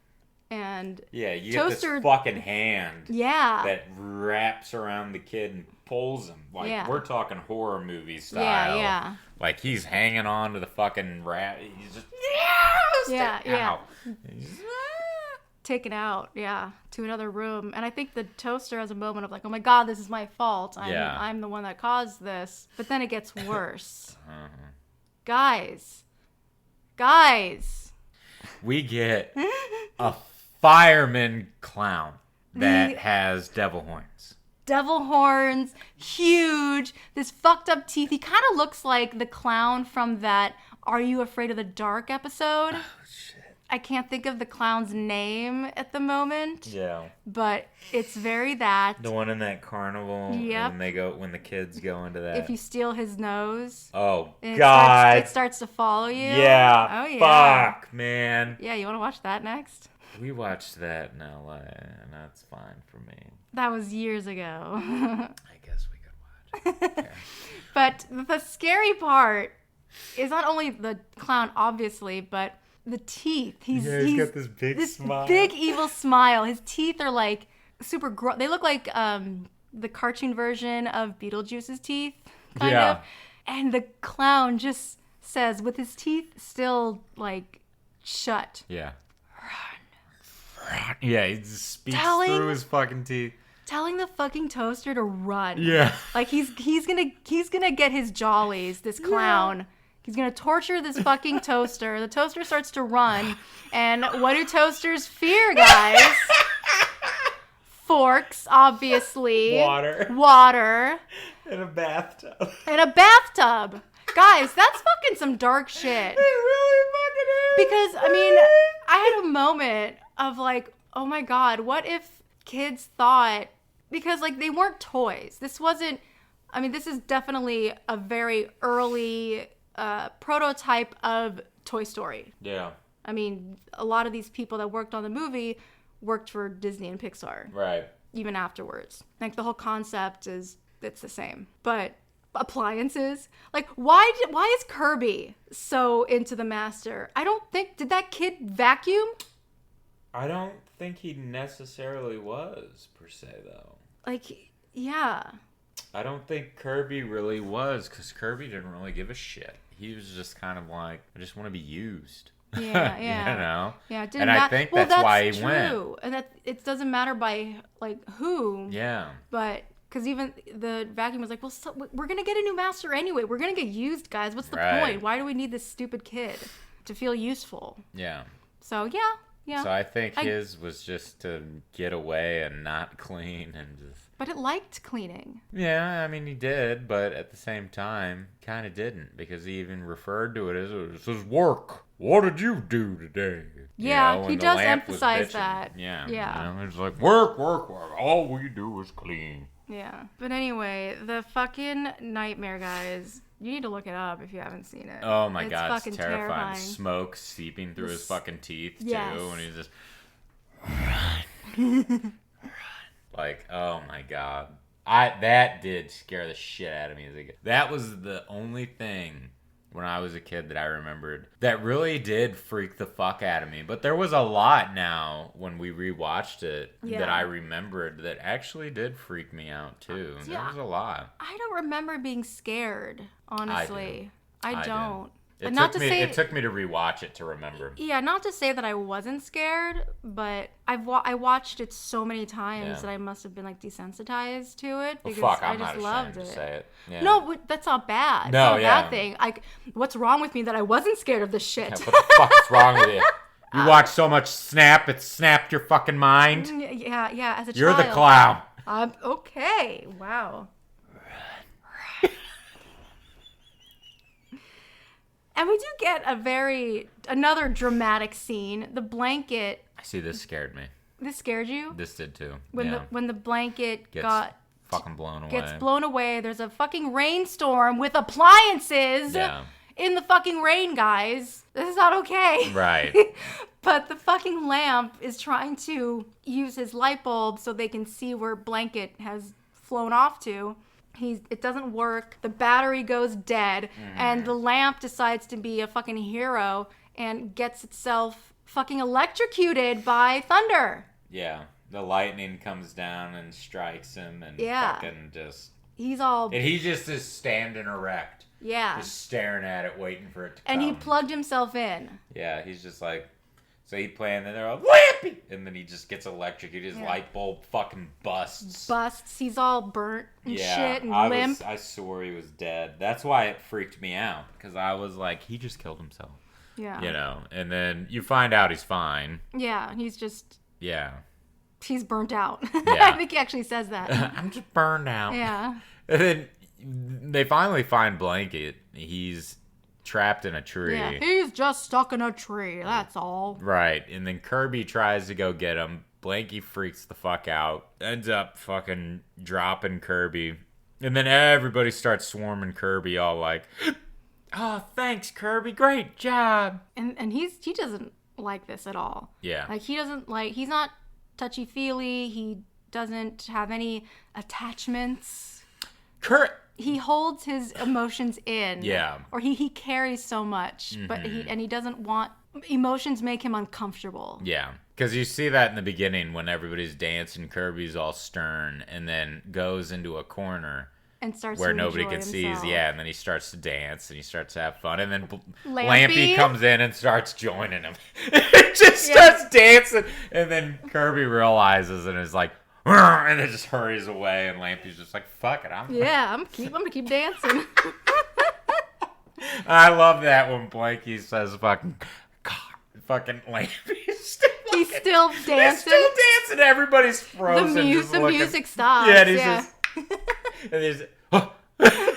and Yeah, you toaster, get this fucking hand yeah, that wraps around the kid and pulls him. Like, Yeah. we're talking horror movie style. yeah. Like, he's hanging on to the fucking rat. He's just... Yeah. Ow. He's- Taken out, to another room. And I think the toaster has a moment of like, oh my god, this is my fault. I'm the one that caused this. But then it gets worse. Guys. We get a fireman clown that has devil horns. Devil horns, huge, this fucked up teeth. He kind of looks like the clown from that Are You Afraid of the Dark episode. Oh, shit. I can't think of the clown's name at the moment. Yeah. But it's very that. The one in that carnival. Yep. When the kids go into that. If you steal his nose. Oh, and God. It starts to follow you. Yeah. Oh, yeah. Fuck, man. Yeah, you want to watch that next? We watched that in LA, and that's fine for me. That was years ago. I guess we could watch it. Yeah. But the scary part is not only the clown, obviously, but the teeth. He's got this big smile. Big evil smile. His teeth are like super gross. They look like the cartoon version of Beetlejuice's teeth, kind of. And the clown just says, with his teeth still like shut. Yeah. Run. Yeah, he just speaks through his fucking teeth. Telling the fucking toaster to run. Yeah. Like he's gonna get his jollies, this clown. Yeah. He's gonna torture this fucking toaster. The toaster starts to run, and what do toasters fear, guys? Forks, obviously. Water. In a bathtub. Guys, that's fucking some dark shit. It really fucking is. Because, I mean, I had a moment of like, oh my god, what if kids thought, because like they weren't toys. This is definitely a very early prototype of Toy Story. Yeah. I mean, a lot of these people that worked on the movie worked for Disney and Pixar. Right. Even afterwards. Like the whole concept it's the same. But appliances, like why is Kirby so into the master? I don't think, did that kid vacuum? I don't think he necessarily was, per se, though. Like, yeah. I don't think Kirby really was, because Kirby didn't really give a shit. He was just kind of like, I just want to be used. Yeah. You know? Yeah, it and I think that's why he went. And that it doesn't matter by like who. Yeah. But because even the vacuum was like, well, we're gonna get a new master anyway. We're gonna get used, guys. What's the point? Why do we need this stupid kid to feel useful? Yeah. So yeah. So I think his was just to get away and not clean and just. But it liked cleaning. Yeah, I mean he did, but at the same time, kind of didn't, because he even referred to it as this is work. What did you do today? Yeah, he does emphasize that. Yeah. Yeah. You know, it's like work. All we do is clean. Yeah. But anyway, the fucking nightmare, guys. You need to look it up if you haven't seen it. Oh my god, it's terrifying. Smoke seeping through his fucking teeth too, yes. and he's just run. Like, oh my god. That did scare the shit out of me as a kid. That was the only thing when I was a kid that I remembered that really did freak the fuck out of me. But there was a lot now when we rewatched it that I remembered that actually did freak me out too. There was a lot. I don't remember being scared, honestly. I don't. It not took to say it took me to rewatch it to remember. Yeah, not to say that I wasn't scared, but I watched it so many times that I must have been like desensitized to it because I just loved it. To say it. Yeah. No, but that's not bad. No, it's not a bad thing. Like, what's wrong with me that I wasn't scared of this shit? Yeah, what the fuck's wrong with you? You watch so much Snap, it snapped your fucking mind. Yeah. As a You're child, the clown. Okay. Wow. And we do get another dramatic scene. The blanket. I see, this scared me. This scared you? This did too. When the blanket gets fucking blown away. Gets blown away. There's a fucking rainstorm with appliances in the fucking rain, guys. This is not okay. Right. But the fucking lamp is trying to use his light bulb so they can see where blanket has flown off to. It doesn't work. The battery goes dead, and the lamp decides to be a fucking hero and gets itself fucking electrocuted by thunder. Yeah. The lightning comes down and strikes him, and fucking just... He's all... And he just is standing erect. Yeah. Just staring at it, waiting for it to come. And he plugged himself in. Yeah, he's just like... So he playing, and they're all, Lampy! And then he just gets electrocuted. His light bulb fucking busts. He's all burnt and shit and limp. I swore he was dead. That's why it freaked me out. Because I was like, he just killed himself. Yeah. You know? And then you find out he's fine. Yeah, he's just... Yeah. He's burnt out. Yeah. I think he actually says that. I'm just burned out. Yeah. And then they finally find Blanket. He's trapped in a tree. Yeah, he's just stuck in a tree. That's all. Right. And then Kirby tries to go get him. Blanky freaks the fuck out. Ends up fucking dropping Kirby. And then everybody starts swarming Kirby all like, oh, thanks, Kirby. Great job. And he doesn't like this at all. Yeah. Like, he's not touchy-feely. He doesn't have any attachments. He holds his emotions in. Yeah. Or he carries so much, but he doesn't want... Emotions make him uncomfortable. Yeah. Because you see that in the beginning when everybody's dancing, Kirby's all stern, and then goes into a corner and starts where to nobody enjoy can see. himself. Yeah, and then he starts to dance, and he starts to have fun, and then Lampy comes in and starts joining him. Just starts dancing, and then Kirby realizes and is like, and then just hurries away, and Lampy's just like, fuck it, I'm gonna keep dancing. I love that when Blanky says fucking Lampy's still dancing. He's still dancing. Everybody's frozen. The music stops. Yeah, and he's just... And he's...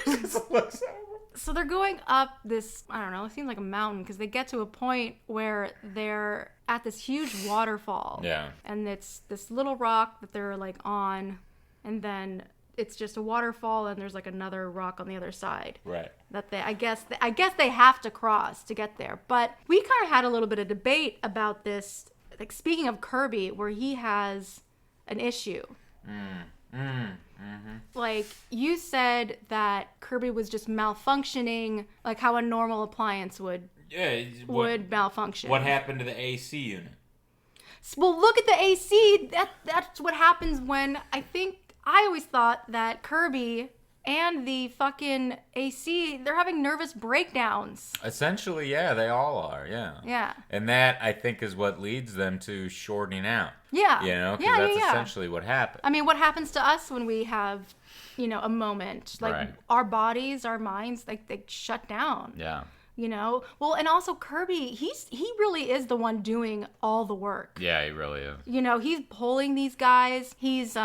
just looks over. So they're going up this, I don't know, it seems like a mountain, because they get to a point where they're at this huge waterfall. Yeah. And it's this little rock that they're like on, and then it's just a waterfall, and there's like another rock on the other side. Right. That I guess they have to cross to get there. But we kind of had a little bit of debate about this, like speaking of Kirby, where he has an issue. Like, you said that Kirby was just malfunctioning, like how a normal appliance would malfunction. What happened to the AC unit? Well, look at the AC. That's what happens when, I always thought that Kirby and the fucking AC, they're having nervous breakdowns. Essentially, yeah, they all are, yeah. Yeah. And that, I think, is what leads them to shorting out. Yeah. You know, because that's essentially what happens. I mean, what happens to us when we have, a moment? Like, our bodies, our minds, like, they shut down. Yeah. You know? Well, and also Kirby, he really is the one doing all the work. Yeah, he really is. He's pulling these guys. He's,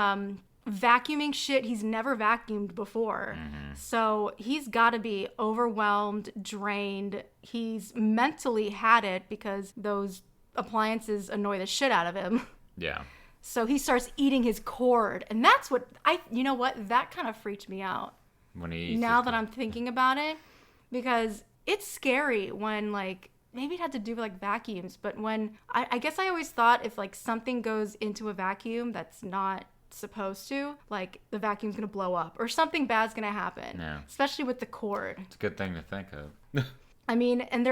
vacuuming shit he's never vacuumed before. So he's got to be overwhelmed, drained. He's mentally had it because those appliances annoy the shit out of him. Yeah. So he starts eating his cord, and that's what that kind of freaked me out. When he eats now that I'm thinking about it, because it's scary when, like, maybe it had to do with like vacuums, but when I guess I always thought if like something goes into a vacuum that's not supposed to, like, the vacuum's gonna blow up or something bad's gonna happen. Yeah. Especially with the cord. It's a good thing to think of. I mean, and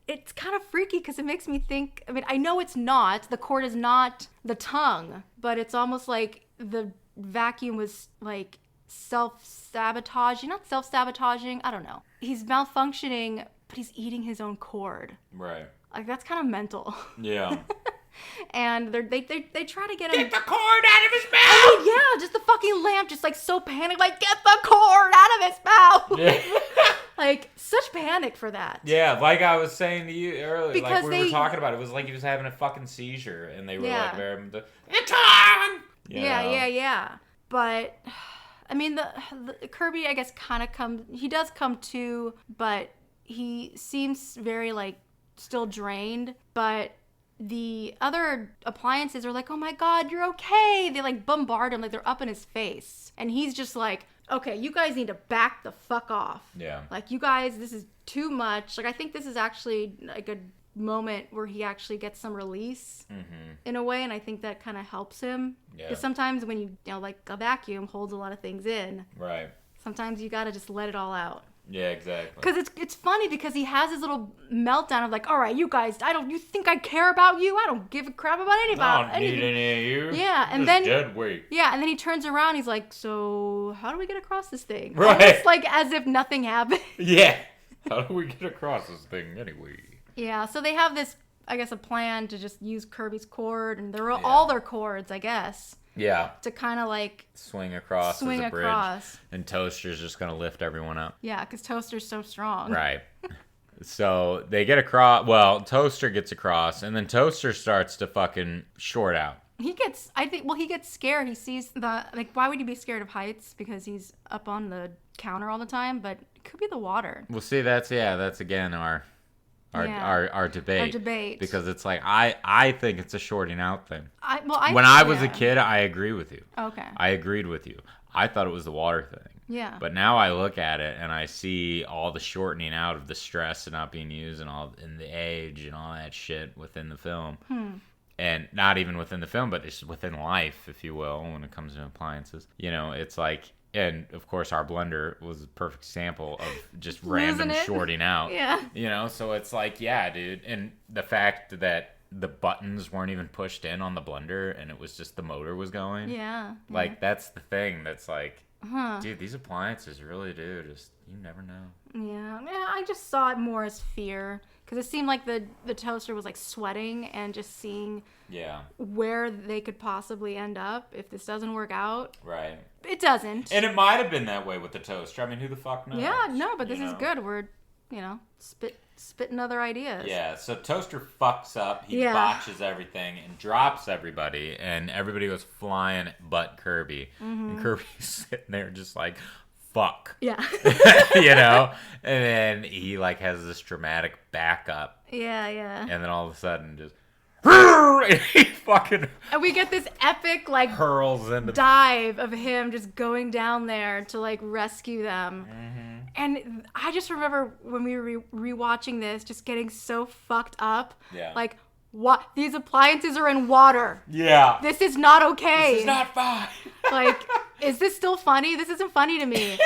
it's kind of freaky because it makes me think, I mean, I know it's not, the cord is not the tongue, but it's almost like the vacuum was like self-sabotaging, not self-sabotaging, I don't know. He's malfunctioning, but he's eating his own cord. Right. Like, that's kind of mental. Yeah. And they try to get him. Get the cord out of his mouth! I mean, yeah, just the fucking lamp, just like so panicked, like, get the cord out of his mouth! Yeah. Like, such panic for that. Yeah, like I was saying to you earlier, Because like we were talking about, it was like he was having a fucking seizure, and they were like, the tongue! Yeah. But, I mean, the Kirby, I guess, kind of he does come to, but he seems very like still drained, but the other appliances are like, oh my God, you're okay. They like bombard him, like they're up in his face. And he's just like, okay, you guys need to back the fuck off. Yeah. Like, you guys, this is too much. Like, I think this is actually like a moment where he actually gets some release in a way. And I think that kind of helps him. Yeah. Because sometimes when you know, like a vacuum holds a lot of things in. Right. Sometimes you got to just let it all out. Yeah, exactly. Because it's funny because he has his little meltdown of like, all right, you guys, you think I care about you? I don't give a crap about I don't need any of you. Yeah, and Just then dead weight. yeah, and then he turns around, he's like, so how do we get across this thing? Right. Almost like as if nothing happened. Yeah. How do we get across this thing anyway? Yeah, so they have this, I guess, a plan to just use Kirby's cord and all their cords, I guess, Yeah. to kind of like Swing across swing as a bridge. across. And Toaster's just going to lift everyone up. Yeah, because Toaster's so strong. Right. So they get across. Well, Toaster gets across, and then Toaster starts to fucking short out. He gets scared. He sees like, why would he be scared of heights? Because he's up on the counter all the time, but it could be the water. Well, see, that's again our debate. Our debate. Because it's like, I think it's a shorting out thing. When I was a kid, I agree with you. Okay. I agreed with you. I thought it was the water thing. Yeah. But now I look at it and I see all the shortening out of the stress and not being used and the age and all that shit within the film. And not even within the film, but just within life, if you will, when it comes to appliances. You know, it's like, and of course our blender was a perfect example of just random shorting out. Yeah. You know, so it's like, yeah, dude. And the fact that the buttons weren't even pushed in on the blender and it was just the motor was going. Yeah. Like, that's the thing that's like, dude, these appliances really do just, you never know. Yeah. I just saw it more as fear. Because it seemed like the toaster was like sweating and just seeing where they could possibly end up if this doesn't work out. Right. It doesn't. And it might have been that way with the toaster. I mean, who the fuck knows? Yeah, no, but this is good. We're, spitting other ideas. Yeah, so Toaster fucks up. He botches everything and drops everybody. And everybody goes flying but Kirby. And Kirby's sitting there just like, fuck. Yeah. You know? And then he like has this dramatic backup. Yeah. And then all of a sudden just and he fucking And we get this epic like hurls into dive of him just going down there to like rescue them. And I just remember when we were rewatching this, just getting so fucked up. Yeah. Like, what? These appliances are in water. Yeah. This is not okay. This is not fine. Like, is this still funny? This isn't funny to me.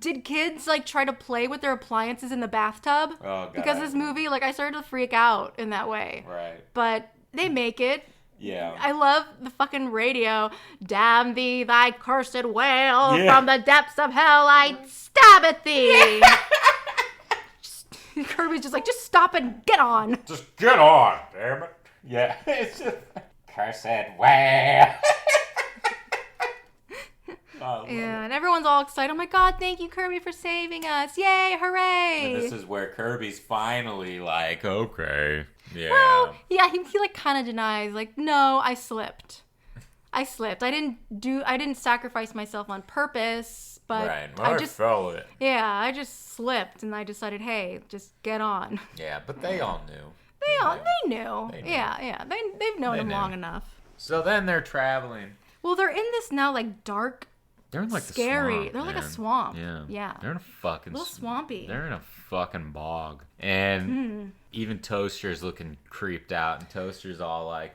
Did kids like try to play with their appliances in the bathtub? Oh, God. Because this movie, like, I started to freak out in that way. Right. But they make it. Yeah. I love the fucking radio. Damn thee, thy cursed whale, from the depths of hell I stab at thee. Kirby's just like, just stop and get on. Just get on, damn it. Yeah. It's just cursed whale. And everyone's all excited. Oh my God, thank you, Kirby, for saving us. Yay, hooray. And this is where Kirby's finally like, okay. Yeah. Well, yeah, he like kind of denies, like, no, I slipped. I didn't sacrifice myself on purpose, but right. I just felt it. Yeah, I just slipped and I decided, hey, just get on. Yeah, but they all knew. They knew. Yeah. They've known him long enough. So then they're traveling. Well, they're in this now like dark, They're in like scary. the swamp, They're like a man. swamp. Yeah. They're in a fucking little swampy. They're in a fucking bog. And even Toaster's looking creeped out, and Toaster's all like,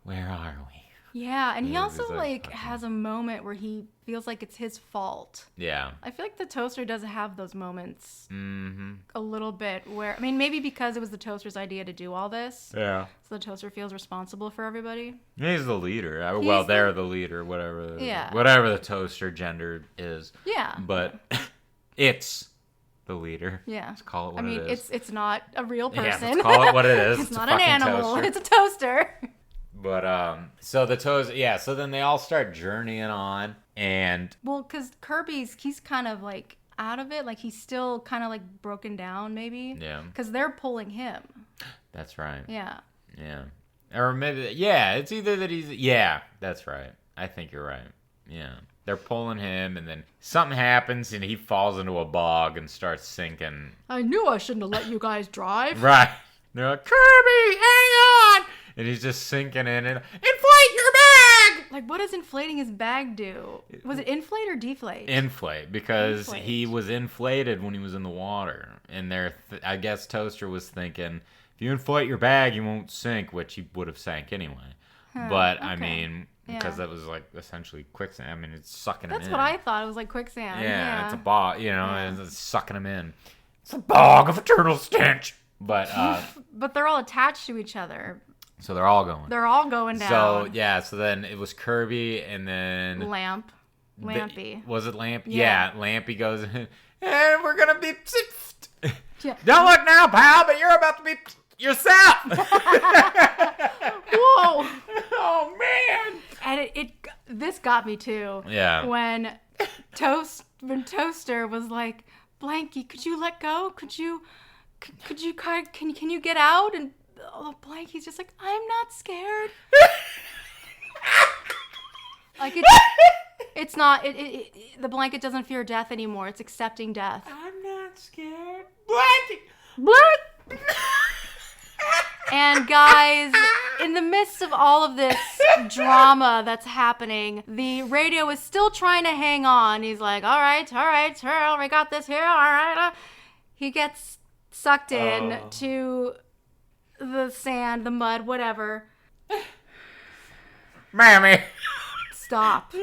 where are we? Yeah, and he Yeah, also he's like like, has a moment where he feels like it's his fault. Yeah. I feel like the toaster does have those moments Mm-hmm. a little bit where, I mean, maybe because it was the toaster's idea to do all this, Yeah. so the toaster feels responsible for everybody. He's the leader. He's They're the leader, whatever. Yeah. Whatever the toaster gender is. Yeah. But it's the leader. Yeah. Let's call it what I mean, it is. it's not a real person. Yeah, let's call it what it is. It's It's a not an fucking animal. toaster. It's a toaster. But so the toes, yeah. So then they all start journeying on, and Well, because he's kind of like out of it. Like he's still kind of like broken down, maybe. Yeah. Because they're pulling him. that's right. Yeah. Yeah. Or maybe, yeah. It's either that he's, yeah. That's right. I think you're right. Yeah. they're pulling him, and then something happens, and he falls into a bog and starts sinking. I knew I shouldn't have let you guys drive. Right. They're like, Kirby, hang on! And he's just sinking in, and inflate your bag! Like, what does inflating his bag do? Was it inflate or deflate? Inflate, because Inflate. he was inflated when he was in the water. And I guess Toaster was thinking, if you inflate your bag, you won't sink, which he would have sank anyway. But, I okay. mean, because Yeah. that was like essentially quicksand. I mean, it's sucking That's him in. what I thought. It was like quicksand. Yeah, it's a bog, and it's sucking him in. It's a bog of eternal stench. But, But they're all attached to each other. so they're all going. They're all going down. So, yeah, so then it was Kirby, and then... Lampy. Was it Lampy? Yeah. Yeah, Lampy goes, and we're going to be... Yeah. Don't look now, pal, but you're about to be yourself. Whoa! Oh, man. And this got me too. Yeah. When Toaster was like, Blanky, could you let go? Can you get out? And Blanky's just like, I'm not scared. Like it's not. The blanket doesn't fear death anymore. It's accepting death. I'm not scared. Blanky. Blank. And guys, in the midst of all of this drama that's happening, the radio is still trying to hang on. He's like, all right, we got this here, all right. He gets sucked in to the sand, the mud, whatever. Mammy. Stop.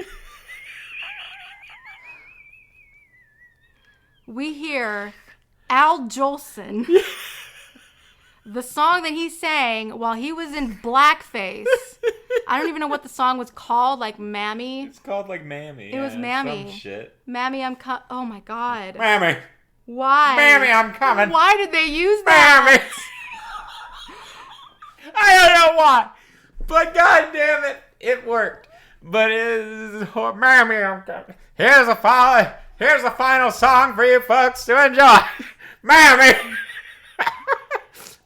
We hear Al Jolson, the song that he sang while he was in blackface. I don't even know what the song was called, like Mammy. It's called like Mammy. It was Mammy. Some shit. Mammy, oh my God. Mammy. Why? Mammy, I'm coming. Why did they use that? Mammy. I don't know why. But god damn it, it worked. But Mammy, I'm coming. Here's the final song for you folks to enjoy. Mammy.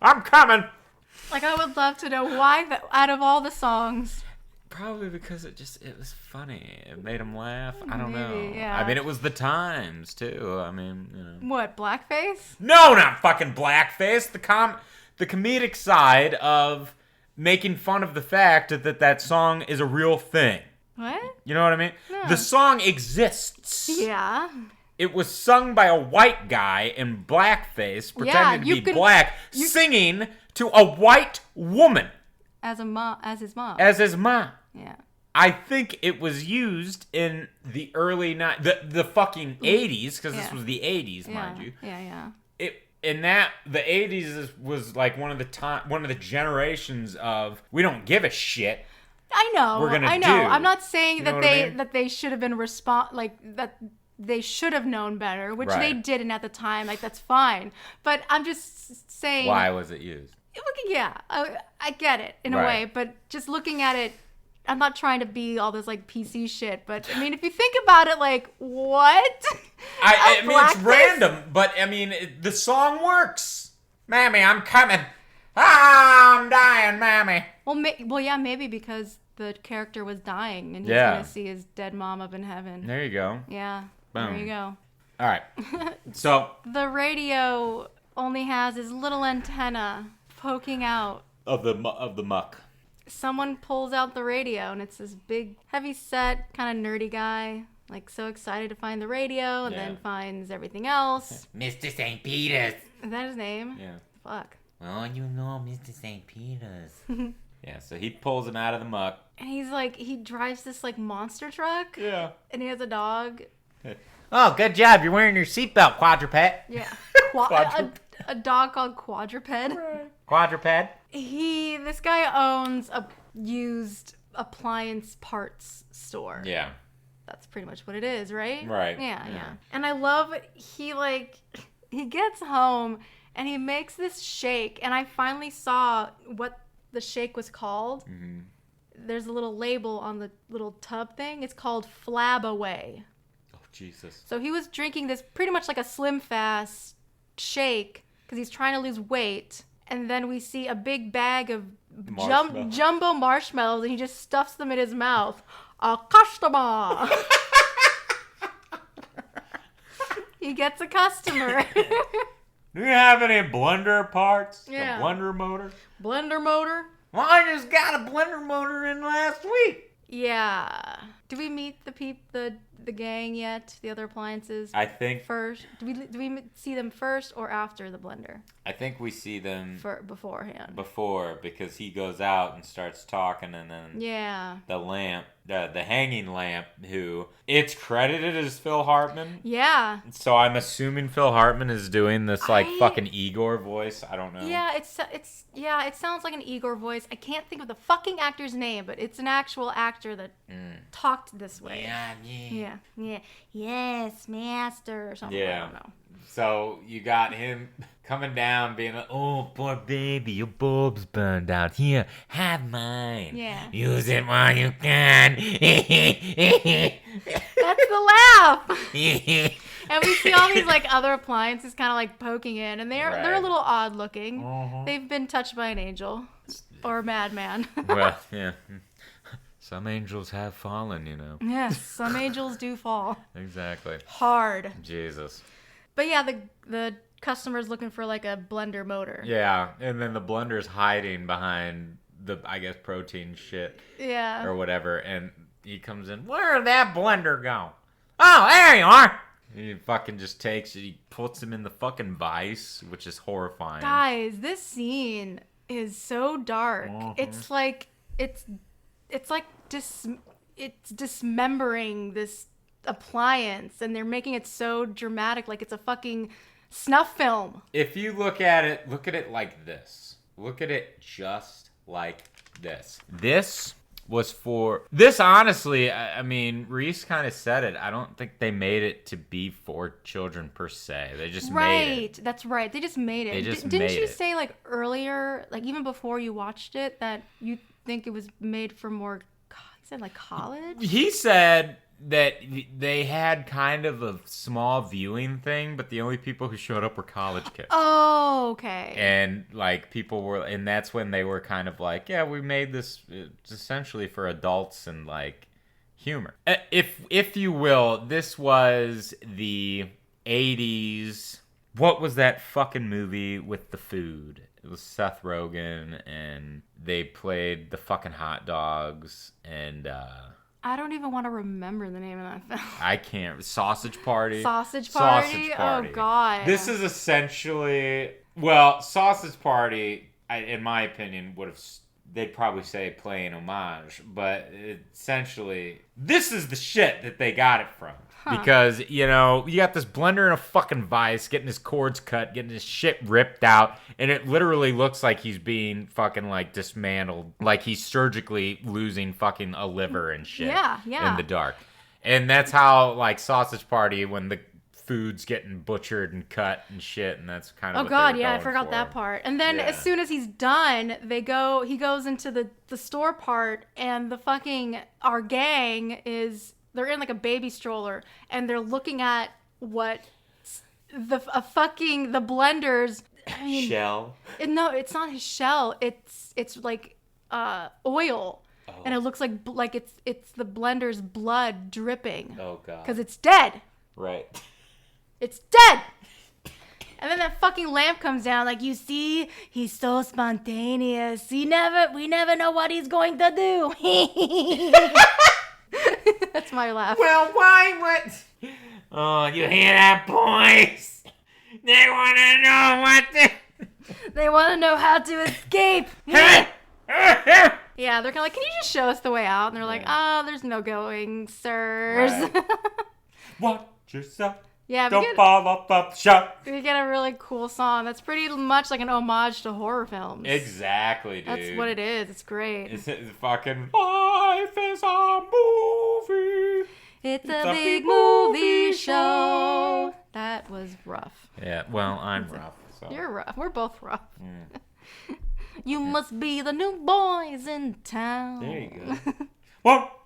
I'm coming. Like, I would love to know why, out of all the songs. Probably because it was funny. It made him laugh. I don't know. Maybe, yeah. I mean, it was the times, too. I mean, What, blackface? No, not fucking blackface. The comedic side of making fun of the fact that song is a real thing. What? You know what I mean? No. The song exists. Yeah. It was sung by a white guy in blackface, pretending to be black, singing to a white woman. As his mom. As his mom. Yeah. I think it was used in the early the fucking 80s, because this was the 80s, mind you. Yeah. The 80s was like one of the generations of we don't give a shit. I know. We're gonna I know. do. I'm not saying You know that what I mean? that they should have been that they should have known better, which they didn't at the time. Like, that's fine. But I'm just saying. Why was it used? Yeah, I get it in a way, but just looking at it, I'm not trying to be all this like PC shit. But I mean, if you think about it, like, what? I mean, it's random, but I mean, the song works. Mammy, I'm coming. I'm dying, Mammy. Well, yeah, maybe because the character was dying and he's gonna see his dead mom up in heaven. There you go. Yeah. Boom. There you go. All right. So The radio only has his little antenna poking out. of the muck. Someone pulls out the radio and it's this big, heavy set, kind of nerdy guy, like so excited to find the radio and then finds everything else. Mr. St. Peter's. Is that his name? Yeah. Fuck. Oh, you know Mr. St. Peter's. Yeah, so he pulls him out of the muck. And he's like, he drives this like monster truck. Yeah. And he has a dog. Oh, good job. You're wearing your seatbelt, quadruped. Yeah. A dog called Quadruped. Quadruped? This guy owns a used appliance parts store. Yeah. That's pretty much what it is, right? Right. Yeah. And I love he gets home and he makes this shake, and I finally saw what the shake was called. Mm-hmm. There's a little label on the little tub thing. It's called Flab Away. Oh, Jesus. So he was drinking this pretty much like a Slim Fast shake because he's trying to lose weight. And then we see a big bag of jumbo marshmallows, and he just stuffs them in his mouth. A customer. He gets a customer. Do you have any blender parts? Yeah. The blender motor? Blender motor. Well, I just got a blender motor in last week. Yeah. Do we meet the gang yet? The other appliances? I think First. Do we see them first or after the blender? I think we see them Beforehand. before, because he goes out and starts talking, and then Yeah. the lamp, the hanging lamp, who it's credited as Phil Hartman. Yeah. So I'm assuming Phil Hartman is doing this fucking Igor voice. I don't know. Yeah, it sounds like an Igor voice. I can't think of the fucking actor's name, but it's an actual actor that talked this way. Yeah. Yes, master, or something. I don't know. So you got him coming down, being like, "Oh, poor baby, your bulb's burned out. Here, have mine. Yeah. Use it while you can." That's the laugh. And we see all these other appliances kind of poking in, and they're a little odd looking. They've been touched by an angel or a madman. Well, yeah. Some angels have fallen, you know. Yes, some angels do fall Exactly. hard. Jesus. But yeah, the customer's looking for a blender motor. Yeah, and then the blender's hiding behind the, I guess, protein shit Yeah. or whatever, and he comes in, "Where'd that blender go? Oh, there you are!" He fucking just takes it, he puts him in the fucking vice, which is horrifying. Guys, this scene is so dark. It's like it's dismembering this appliance, and they're making it so dramatic, like it's a fucking snuff film. If you look at it like this. Look at it just like this. This was for... This, honestly, I mean, Reese kind of said it. I don't think they made it to be for children, per se. They just made it. That's right. They just made it. Didn't you say, earlier, even before you watched it, that you think it was made for more... He said, college? He said that they had kind of a small viewing thing, but the only people who showed up were college kids. Oh, okay. And people were, and that's when they were kind of like, yeah, we made this essentially for adults and humor. If you will, this was the 80s. What was that fucking movie with the food? It was Seth Rogen, and they played the fucking hot dogs, and I don't even want to remember the name of that film. I can't. Sausage Party. Sausage Party? Oh, God. This is essentially... Well, Sausage Party, in my opinion, they'd probably say playing homage, but essentially, this is the shit that they got it from. Because, you got this blender in a fucking vice, getting his cords cut, getting his shit ripped out, and it literally looks like he's being fucking, dismantled. Like he's surgically losing fucking a liver and shit. Yeah. In the dark. And that's how, Sausage Party, when the food's getting butchered and cut and shit, and that's kind of Oh, God, yeah, I forgot that part. And then as soon as he's done, he goes into the store part, and our gang is... They're in a baby stroller, and they're looking at what the blender's shell. No, it's not his shell. It's oil, and it looks like it's the blender's blood dripping. Oh, God. Because it's dead. Right. It's dead. And then that fucking lamp comes down, you see, he's so spontaneous. We never know what he's going to do. That's my laugh. Well, why would... Oh, you hear that, boys? They want to know what They want to know how to escape. Yeah, they're kind of can you just show us the way out? And they're like, there's no going, sirs. Right. Watch yourself. Yeah, Don't fall off the shot. we get a really cool song that's pretty much like an homage to horror films. Exactly, dude. That's what it is. It's great. It's fucking life is a movie. It's a big movie show. That was rough. Yeah, well, I'm rough. So. You're rough. We're both rough. You must be the new boys in town. There you go. What?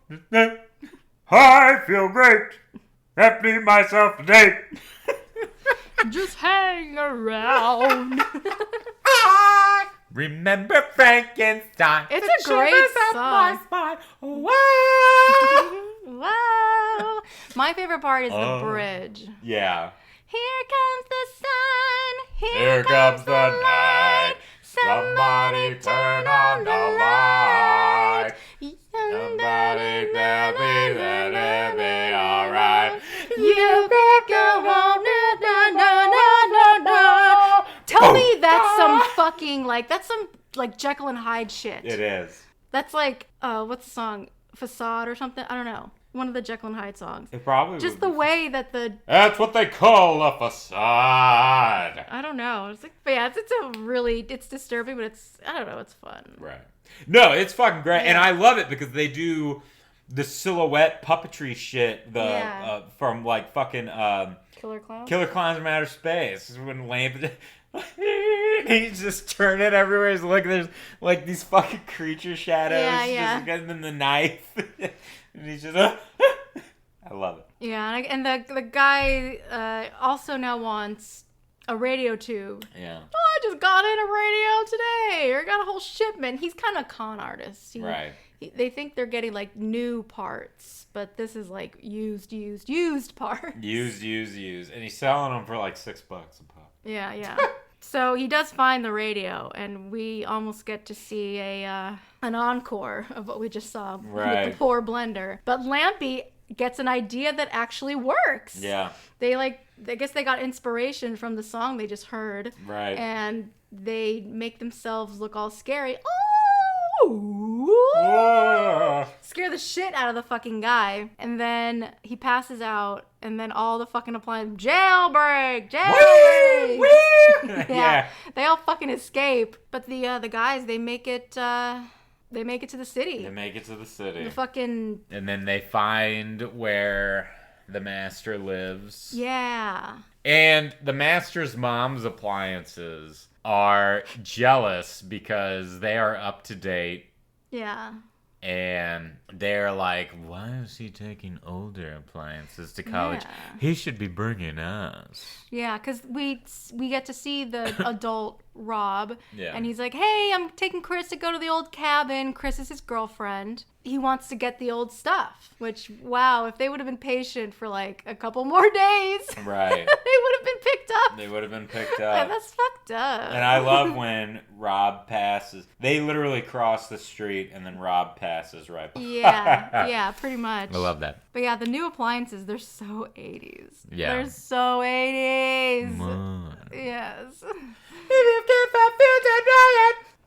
I feel great. Happy myself a date. Just hang around. Remember Frankenstein. It's a great song. Wow. Wow. My favorite part is the bridge. Yeah. Here comes the sun. Here comes the night. Somebody turn on the light. Somebody tell me that it'll be alright. You better go home. No. Tell me that's some fucking, like, that's some, like, Jekyll and Hyde shit. It is. That's like, what's the song? Facade or something? I don't know. One of the Jekyll and Hyde songs. It probably Just the way that the... That's what they call a facade. I don't know. It's like, but yeah, it's a really, it's disturbing, but it's, I don't know, it's fun. Right. No, it's fucking great. Yeah. And I love it because they do the silhouette puppetry shit from like fucking Killer Clowns? Killer Clowns from Outer Space. When Lane... He's just turning everywhere. He's looking, there's like these fucking creature shadows. Yeah. Just getting them the knife. And he's just... I love it. Yeah, and the guy also now wants a radio tube. Yeah. Oh, I just got in a radio today, or got a whole shipment. He's kind of a con artist. Right. They think they're getting like new parts, but this is like used parts. Used. And he's selling them for like $6 a pop. Yeah. So he does find the radio, and we almost get to see an encore of what we just saw with the poor blender. But Lampy gets an idea that actually works. Yeah. I guess they got inspiration from the song they just heard. Right. And they make themselves look all scary. Scare the shit out of the fucking guy. And then he passes out, and then all the fucking appliances, jailbreak. Yeah. They all fucking escape. But the guys, they make it to the city. The fucking... And then they find where the master lives. Yeah. And the master's mom's appliances are jealous because they are up to date. Yeah. And they're like, why is he taking older appliances to college? Yeah. He should be bringing us. Yeah, because we get to see the adult Rob. Yeah. And he's like, hey, I'm taking Chris to go to the old cabin. Chris is his girlfriend. He wants to get the old stuff. Which, wow, if they would have been patient for like a couple more days. Right. They would have been picked up. That's fucked up. And I love when Rob passes. They literally cross the street and then Rob passes right by. Yeah, pretty much. I love that. But yeah, the new appliances, they're so 80s. Yeah. They're so 80s. Come Yes.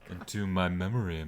into my memory.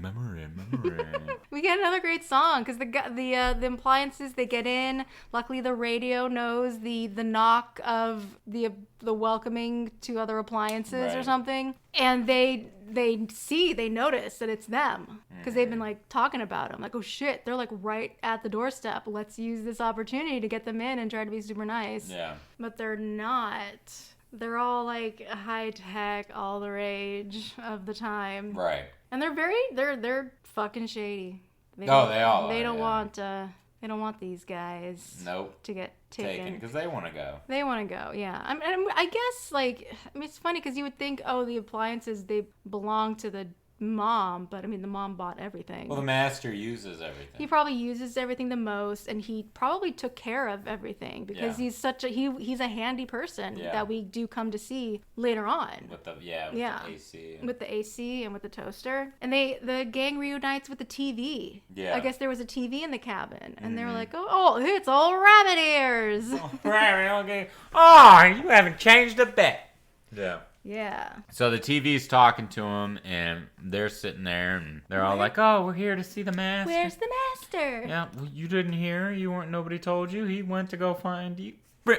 We get another great song because the appliances, they get in. Luckily, the radio knows the knock of the welcoming to other appliances or something, and they notice that it's them because they've been like talking about them. Like, oh shit, they're like right at the doorstep. Let's use this opportunity to get them in and try to be super nice. Yeah. But they're not. They're all like high tech, all the rage of the time. Right. And they're fucking shady. They don't want these guys. Nope. To get taken because they want to go. They want to go, yeah. I guess like it's funny because you would think, oh, the appliances, they belong to the mom, but I mean the mom bought everything. Well, the master uses everything. He probably uses everything the most, and he probably took care of everything because he's such a he's a handy person that we do come to see later on. With the AC. With the AC and with the toaster. And the gang reunites with the TV. Yeah. I guess there was a TV in the cabin, and they were like, oh, it's all rabbit ears. Oh, you haven't changed a bit. Yeah. Yeah. So the TV's talking to him, and they're sitting there, and they're all like, "Oh, we're here to see the master." Where's the master? Yeah, well, you didn't hear. You weren't. Nobody told you. He went to go find you.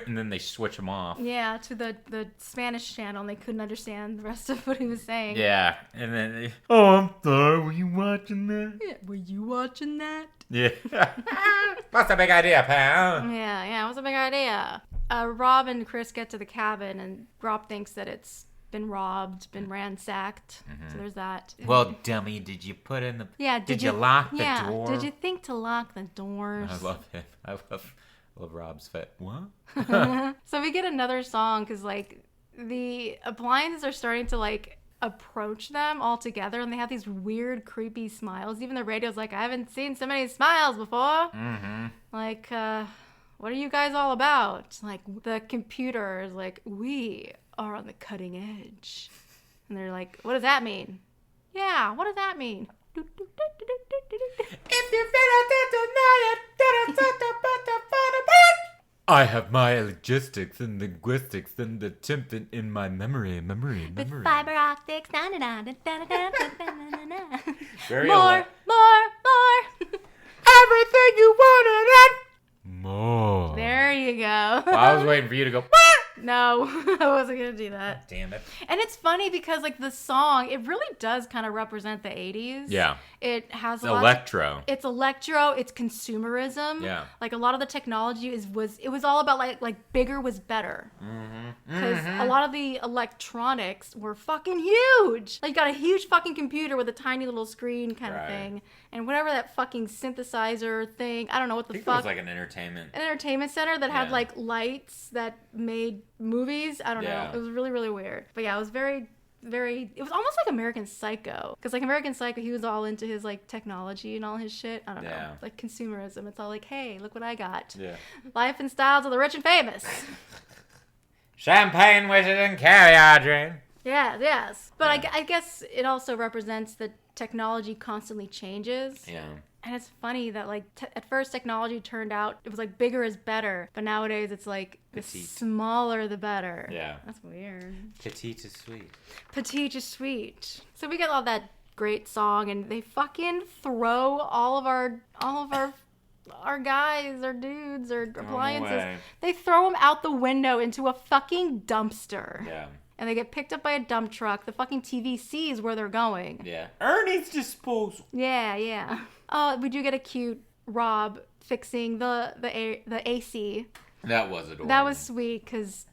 And then they switch him off. Yeah, to the Spanish channel, and they couldn't understand the rest of what he was saying. Yeah, and then oh, I'm sorry. Were you watching that? Yeah, were you watching that? Yeah. What's the big idea, pal? Yeah. What's the big idea? Rob and Chris get to the cabin, and Rob thinks that it's been robbed, been ransacked. So there's that. Well, dummy, did you put in the... Yeah, did you lock the door? Did you think to lock the doors? I love him. I love Rob's fit. What? So we get another song because, like, the appliances are starting to, like, approach them all together, and they have these weird, creepy smiles. Even the radio's like, I haven't seen so many smiles before. Like, what are you guys all about? Like, the computer is like, we are on the cutting edge. And they're like, what does that mean? Yeah, what does that mean? If you I have my logistics and linguistics and the timpani in my memory. With fiber optics. Very More. Everything you wanted and more. There you go. I was waiting for you to go. No, I wasn't going to do that. Damn it. And it's funny because, like, the song, it really does kind of represent the 80s. Yeah. It has It's a lot electro. It's electro. It's consumerism. Yeah. Like, a lot of the technology was all about, like bigger was better. Because a lot of the electronics were fucking huge. Like, you got a huge fucking computer with a tiny little screen kind of thing. And whatever that fucking synthesizer thing, I don't know what the I think fuck. it was like an entertainment center that had Yeah. like lights that made movies. I don't know. Yeah. It was really, really weird. But yeah, it was very, very, it was almost like American Psycho. Because like American Psycho, he was all into his like technology and all his shit. I don't know. Yeah. Like consumerism. It's all like, hey, look what I got. Yeah. Life and styles of the rich and famous. Champagne, whiskey, and caviar drain. Yeah, yes. But I guess it also represents that technology constantly changes. Yeah. And it's funny that, like, at first technology turned out, it was like bigger is better. But nowadays it's like, the Petite. smaller the better. Yeah. That's weird. Petite is sweet. Petite is sweet. So we get all that great song, and they fucking throw all of our guys, our dudes, our appliances. way. They throw them out the window into a fucking dumpster. Yeah. And they get picked up by a dump truck. The fucking TV sees where they're going. Yeah. Ernie's disposal. Yeah. Oh, we do get a cute Rob fixing the AC. That was adorable. That was sweet because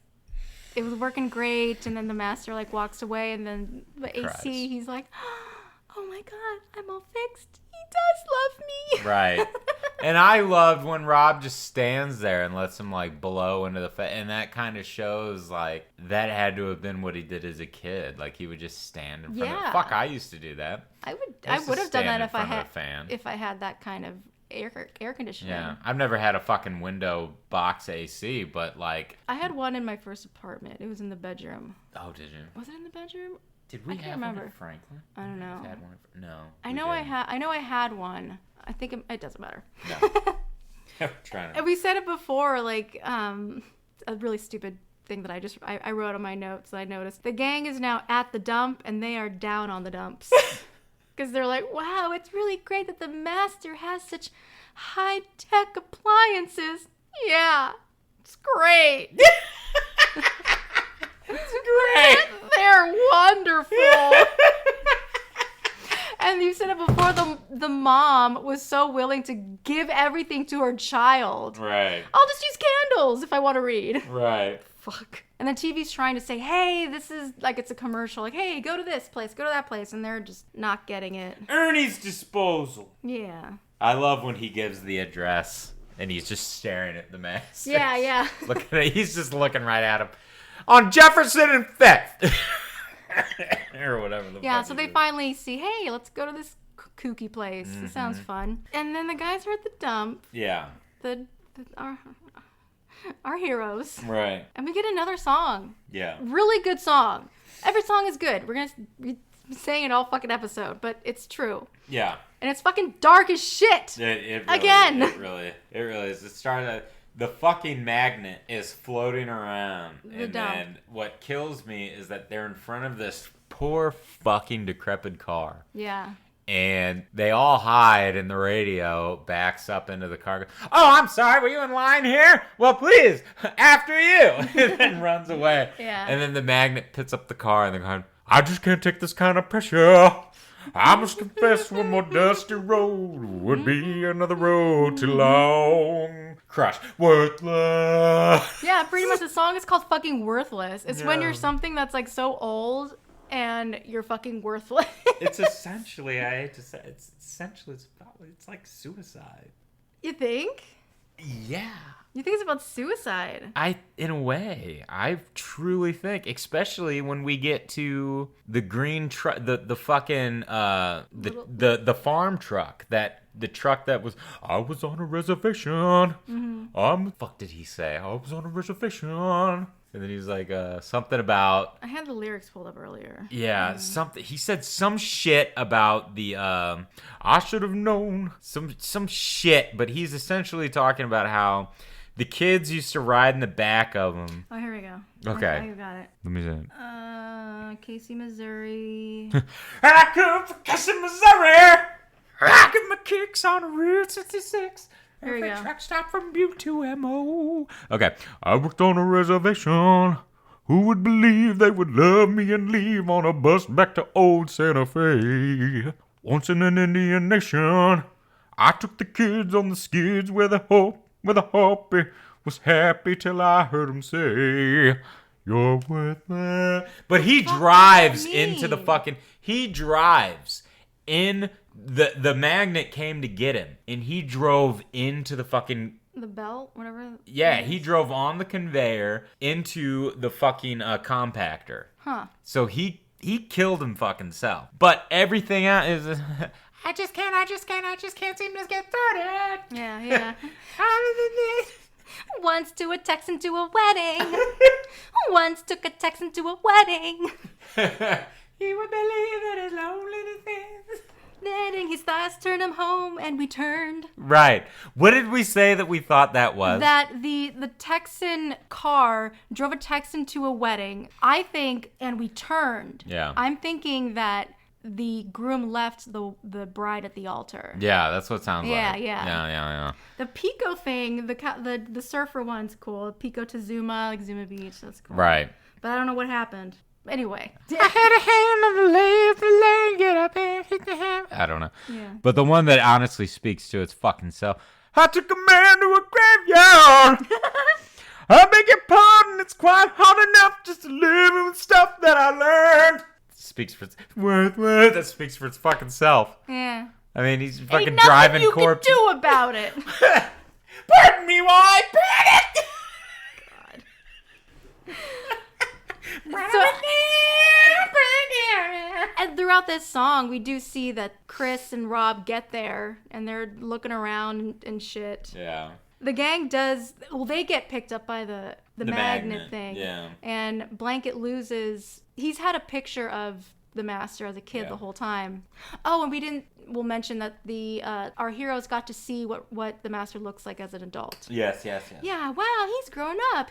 it was working great, and then the master like walks away, and then the Cries. AC, he's like, "Oh my god, I'm all fixed. He does love me." Right. And I loved when Rob just stands there and lets him like blow into the and that kind of shows like that had to have been what he did as a kid. Like he would just stand in front Yeah. of Fuck, I used to do that. I used would to have done stand that in front of a fan. if I had that kind of air conditioning. Yeah. I've never had a fucking window box AC, but like I had one in my first apartment. It was in the bedroom. oh, did you? Was it in the bedroom? Did we I can't have one remember. in Franklin? I don't know. Had one in, no. I we know I didn't. had one. I think it doesn't matter. No. I'm trying to. And we said it before, like, a really stupid thing that I wrote on my notes that I noticed. The gang is now at the dump, and they are down on the dumps. Because they're like, wow, it's really great that the master has such high-tech appliances. Yeah, it's great. It's great. They're wonderful. And you said it before, the mom was so willing to give everything to her child. Right. I'll just use candles if I want to read. Right. Fuck. And the TV's trying to say, hey, this is, like, it's a commercial. Like, hey, go to this place, go to that place. And they're just not getting it. Ernie's disposal. Yeah. I love when he gives the address and he's just staring at the master. Yeah. He's just looking right at him. On Jefferson and Fifth. Or whatever the Yeah, fuck so it they is. finally see, hey, let's go to this kooky place. This sounds fun. And then the guys are at the dump. Yeah. Our heroes. Right. And we get another song. Yeah. Really good song. Every song is good. We're going to be saying it all fucking episode, but it's true. Yeah. And it's fucking dark as shit. It really, Again. It really is. It started. The fucking magnet is floating around, and dump. then what kills me is that they're in front of this poor fucking decrepit car. Yeah. And they all hide, and the radio backs up into the car. Oh, I'm sorry, were you in line here? Well, please, after you. And then runs away. Yeah. And then the magnet picks up the car, and they're going, I just can't take this kind of pressure. I must confess one more dusty road would be another road too long. Crush. Worthless. Yeah, pretty much the song is called fucking Worthless. It's when Yeah. you're something that's like so old and you're fucking worthless. It's essentially, I hate to say, it's like suicide. You think? Yeah. You think it's about suicide? In a way, I truly think, especially when we get to the green truck, the fucking the farm truck, the truck that was, I was on a reservation. Fuck did he say? I was on a reservation. And then he's like, something about. I had the lyrics pulled up earlier. Yeah, something. He said some shit about the. I should have known some shit, but he's essentially talking about how the kids used to ride in the back of him. Oh, here we go. Okay. I got it. Let me see it. Casey, Missouri. I come from Casey, Missouri. I get my kicks on Route 66. Here we go. Truck stop from Butte to MO. Okay. I worked on a reservation. Who would believe they would love me and leave on a bus back to old Santa Fe? Once in an Indian nation, I took the kids on the skids where the hoppy was happy till I heard him say, "You're worth my." But he drives into the fucking. He drives in. The magnet came to get him, and he drove into the fucking. The belt, whatever. Yeah, he drove on the conveyor into the fucking compactor. Huh. So he killed him fucking self. But everything else is. I just can't seem to get through it. Yeah. Once to a Texan to a wedding. Once took a Texan to a wedding. He would believe that his loneliness is. Letting his thoughts turn him home, and we turned. Right. What did we say that we thought that was? That the Texan car drove a Texan to a wedding. I think, and we turned. Yeah. I'm thinking that the groom left the bride at the altar. Yeah, that's what it sounds Yeah, like. yeah. Yeah. The Pico thing, the surfer one's cool. Pico to Zuma, like Zuma Beach, that's cool. Right. But I don't know what happened. Anyway. I had a hand on the lane, get up and hit the hand. I don't know. Yeah. But the one that honestly speaks to its fucking self. I took a man to a graveyard. I beg your pardon, it's quite hard enough just to live with stuff that I learned. Speaks for its that speaks for its fucking self. Yeah. I mean, he's fucking Ain't driving nothing you corpse. can do about it. Pardon me while I panic. So, and throughout this song, we do see that Chris and Rob get there, and they're looking around and shit. Yeah. The gang they get picked up by the magnet thing. Yeah. And Blanket loses, he's had a picture of the master as a kid Yeah. the whole time. Oh, and we'll mention that our heroes got to see what the master looks like as an adult. Yes. Yeah, wow, he's grown up.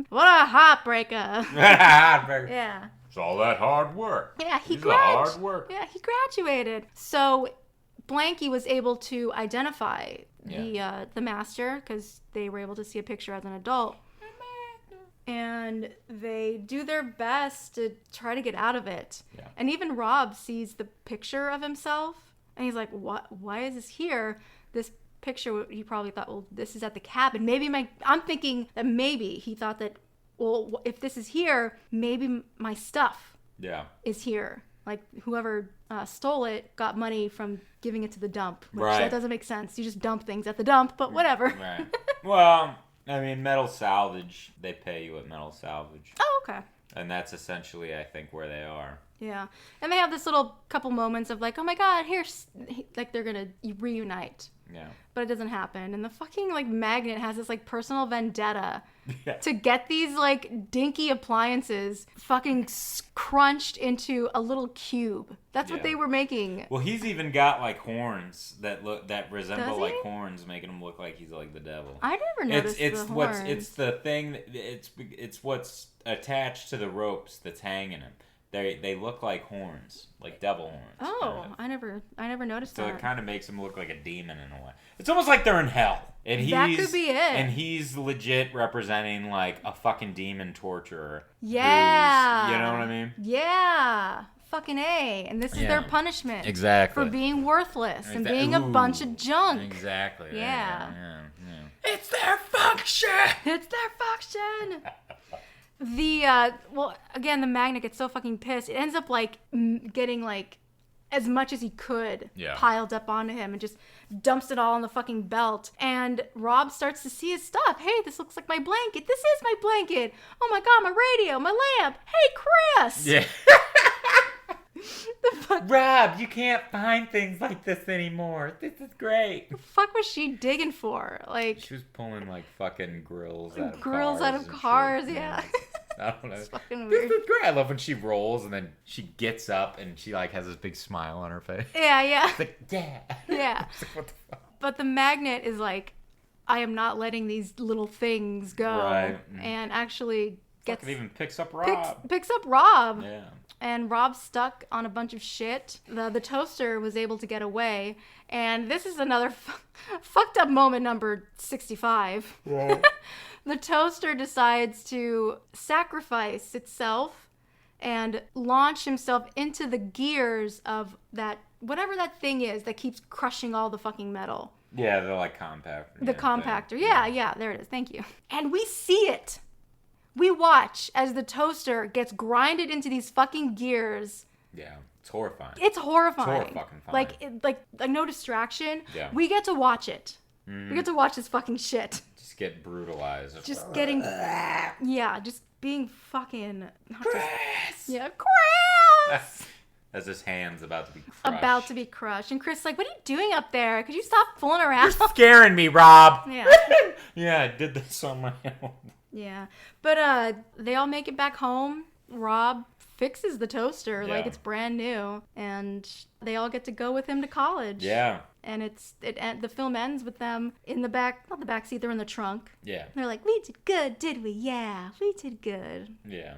What a heartbreaker. Yeah. Yeah. It's all that hard work. Yeah, he He's a hard work. Yeah, he graduated. So Blanky was able to identify the master because they were able to see a picture as an adult. And they do their best to try to get out of it. Yeah. And even Rob sees the picture of himself, and he's like, "What? Why is this here? This picture." He probably thought, "Well, this is at the cabin. I'm thinking that maybe he thought that, well, if this is here, maybe my stuff is here. Like whoever stole it got money from giving it to the dump, which that doesn't make sense. You just dump things at the dump, but whatever." Right. Well, I mean, metal salvage, they pay you at metal salvage. Oh, okay. And that's essentially, I think, where they are. Yeah. And they have this little couple moments of like, oh my God, like they're going to reunite. Yeah. But it doesn't happen. And the fucking like magnet has this like personal vendetta to get these like dinky appliances fucking crunched into a little cube. That's what they were making. Well, he's even got like horns that resemble Does he? like horns, making him look like he's like the devil. I never noticed it's the what's horns. it's the thing it's what's attached to the ropes that's hanging him. They look like horns, like devil horns. Oh, kind of. I never noticed So that. it kind of makes him look like a demon in a way. It's almost like they're in hell. And That could be it. And he's legit representing like a fucking demon torturer. Yeah. You know what I mean? Yeah. Fucking A. And this is their punishment. Exactly. For being worthless and being a bunch of junk. Exactly. Yeah. It's their function. It's their function. Well, again, the magnet gets so fucking pissed. It ends up like getting like as much as he could Yeah. piled up onto him and just dumps it all on the fucking belt. And Rob starts to see his stuff. Hey, this looks like my blanket. This is my blanket. Oh my God, my radio, my lamp. Hey, Chris. Yeah. The fuck, Rob, you can't find things like this anymore. This is great. the fuck was she digging for? Like, She was pulling like fucking grills out of grills cars. out of and cars, shit. yeah. I don't know. It's fucking This weird. is great. I love when she rolls and then she gets up and she like has this big smile on her face. Yeah, yeah. It's like, yeah. Yeah. It's like, what the fuck? But the magnet is like, I am not letting these little things go. Right. And actually gets It even picks up Rob. picks up Rob. Yeah. And Rob's stuck on a bunch of shit. The toaster was able to get away. And this is another fucked up moment number 65. Right. The toaster decides to sacrifice itself and launch himself into the gears of that, whatever that thing is that keeps crushing all the fucking metal. Yeah, they're like compactor. The compactor. Yeah, there it is. Thank you. And we see it. We watch as the toaster gets grinded into these fucking gears. Yeah, it's horrifying. It's horrifying. It's horrifying. Like no distraction. Yeah. We get to watch it. We get to watch this fucking shit. Just get brutalized. Just getting, yeah, just being fucking. Chris! Yeah, Chris! As his hand's about to be crushed. About to be crushed. And Chris is like, what are you doing up there? Could you stop fooling around? Scaring me, Rob. Yeah. Yeah, I did this on my own. Yeah. But they all make it back home. Rob fixes the toaster like Yeah. it's brand new. And they all get to go with him to college. Yeah. And the film ends with them in the back, not the back seat, they're in the trunk. Yeah. They're like, we did good, did we? Yeah, we did good. Yeah.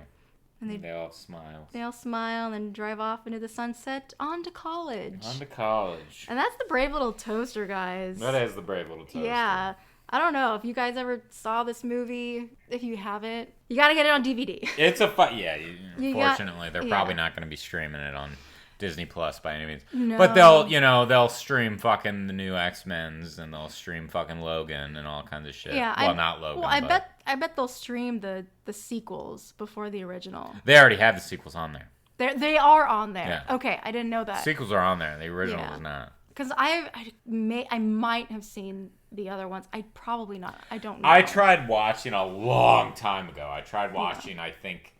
And They all smile. They all smile and drive off into the sunset on to college. On to college. And that's the brave little toaster, guys. That is the brave little toaster. Yeah. I don't know if you guys ever saw this movie. If you haven't, you got to get it on DVD. It's a fun. Yeah. Unfortunately, they're yeah. probably not going to be streaming it on Disney Plus by any means. No. But they'll stream fucking the new X-Men's and they'll stream fucking Logan and all kinds of shit. Yeah, Well, not Logan. Well, I but bet they'll stream the sequels before the original. they already have the sequels on there. They are on there. Yeah. Okay, I didn't know that. Sequels are on there. The original Yeah. was not. Because I might have seen the other ones. I probably not. I don't know. I tried watching a long time ago. I tried watching, I think,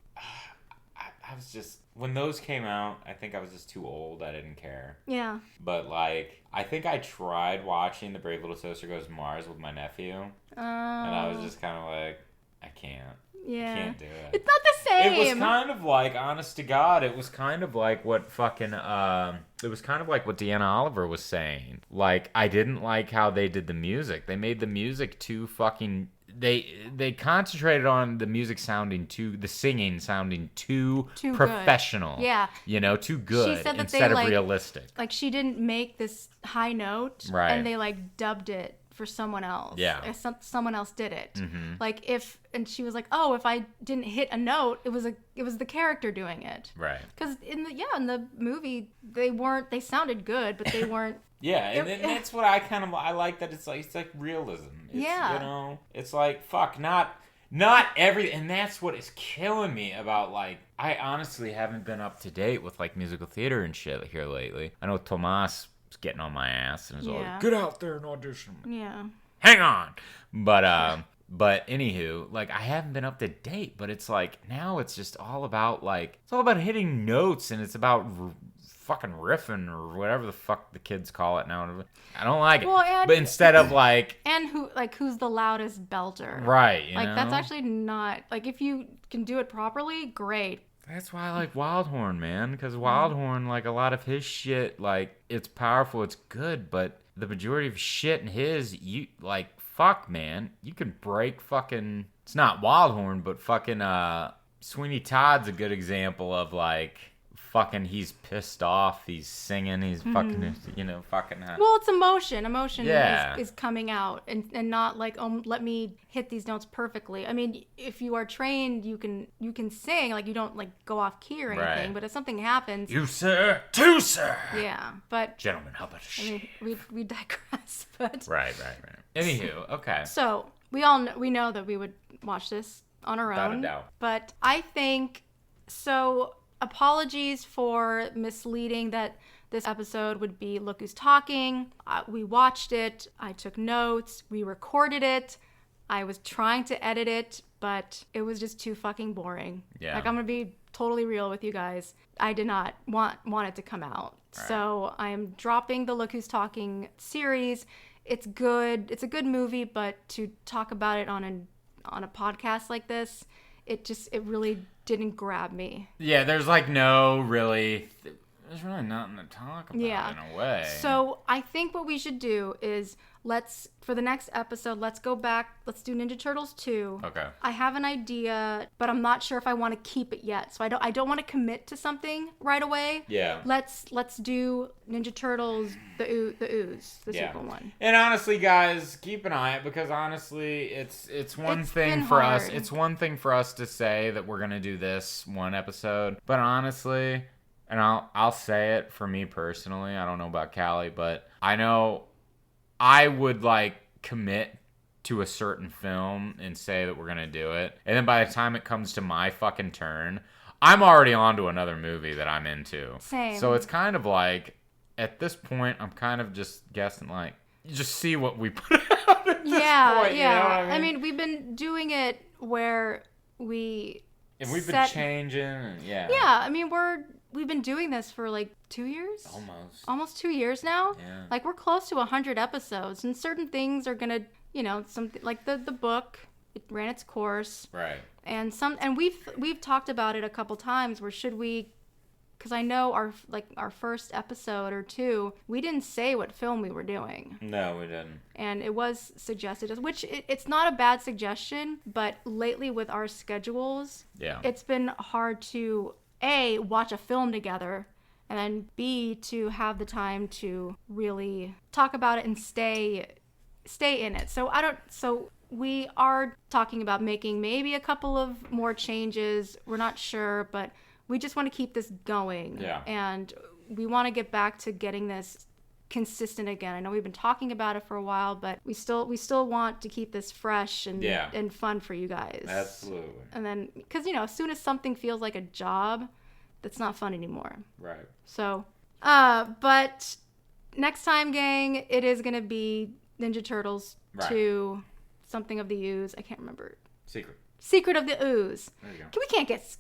I was just, when those came out, I think I was just too old. I didn't care. Yeah. But, like, I think I tried watching The Brave Little Toaster Goes to Mars with my nephew. And I was just kind of like, I can't. Yeah. Can't do it. It's not the same. It was kind of like, honest to God, it was kind of like what fucking, it was kind of like what Deanna Oliver was saying. Like, I didn't like how they did the music. They made the music too fucking, they concentrated on the music sounding too, the singing sounding too good. professional. Yeah. You know, too good She said that instead they, of like, realistic. Like, she didn't make this high note. Right. And they, like, dubbed it for someone else. Yeah. Someone else did it. Mm-hmm. Like, and she was like, oh, if I didn't hit a note, it was the character doing it. Right. Because in the movie, they sounded good, but they weren't. Yeah, and that's what I like that it's like realism. It's, Yeah. You know, it's like, fuck, not every, and that's what is killing me about, like, I honestly haven't been up to date with, like, musical theater and shit here lately. I know Tomas was getting on my ass and was Yeah. like, get out there and audition. Yeah. Hang on. But anywho, like, I haven't been up to date, but it's like, now it's just all about, like, it's all about hitting notes and it's about fucking riffing or whatever the fuck the kids call it now. I don't like it. Well, and- but instead of, like, And who's the loudest belter? right, you Like, know? that's actually not, like, if you can do it properly, great. That's why I like Wildhorn, man, because Wildhorn, like, a lot of his shit, like, it's powerful, it's good, but the majority of shit in his, you, like, fuck, man, you can break fucking, it's not Wildhorn, but fucking, Sweeney Todd's a good example of, like, fucking, he's pissed off, he's singing, he's fucking, you know, fucking. Well, it's emotion. Emotion Yeah. is coming out, and not like, oh, let me hit these notes perfectly. I mean, if you are trained, you can sing, like, you don't, like, go off key or anything. Right. But if something happens, You, sir, too, sir. yeah. But Gentlemen, how about a I mean, we digress. But Right. Anywho, okay. so we know that we would watch this on our Without a own. doubt. But I think so. Apologies for misleading that This episode would be Look Who's Talking. We watched it. I took notes. We recorded it. I was trying to edit it, but it was just too fucking boring. Yeah. Like, I'm going to be totally real with you guys. I did not want it to come out. Right. So I am dropping the Look Who's Talking series. It's good. It's a good movie, but to talk about it on a podcast like this, it really didn't grab me. Yeah, there's like there's really nothing to talk about in a way. So I think what we should do is for the next episode, let's go back. Let's do Ninja Turtles 2. Okay. I have an idea, but I'm not sure if I want to keep it yet. So I don't want to commit to something right away. Yeah. Let's do Ninja Turtles, the Ooze, the sequel one. And honestly, guys, keep an eye out, because honestly, it's one thing for us. It's one thing for us to say that we're gonna do this one episode, but honestly, and I'll say it for me personally. I don't know about Callie, but I know I would like commit to a certain film and say that we're gonna do it, and then by the time it comes to my fucking turn, I'm already on to another movie that I'm into. Same. So it's kind of like, at this point, I'm kind of just guessing, like, just see what we put out at this point, you know what I mean? We've been doing it where and we've been changing, and Yeah, I mean, we've been doing this for like 2 years? Almost 2 years now? Yeah. Like, we're close to 100 episodes, and certain things are gonna, something like the book, it ran its course. Right. And we've talked about it a couple times, where should we, because I know our first episode or two, we didn't say what film we were doing. No, we didn't. And it was suggested, which it's not a bad suggestion, but lately with our schedules, it's been hard to A, watch a film together, and then B, to have the time to really talk about it and stay in it. So we are talking about making maybe a couple of more changes. We're not sure, but we just want to keep this going. Yeah. And we want to get back to getting this consistent again. I know we've been talking about it for a while, but we still want to keep this fresh and fun for you guys. Absolutely. And then, because, as soon as something feels like a job, that's not fun anymore. Right. So, but next time, gang, it is going to be Ninja Turtles 2, something of the Ooze. I can't remember. Secret of the Ooze. There you go.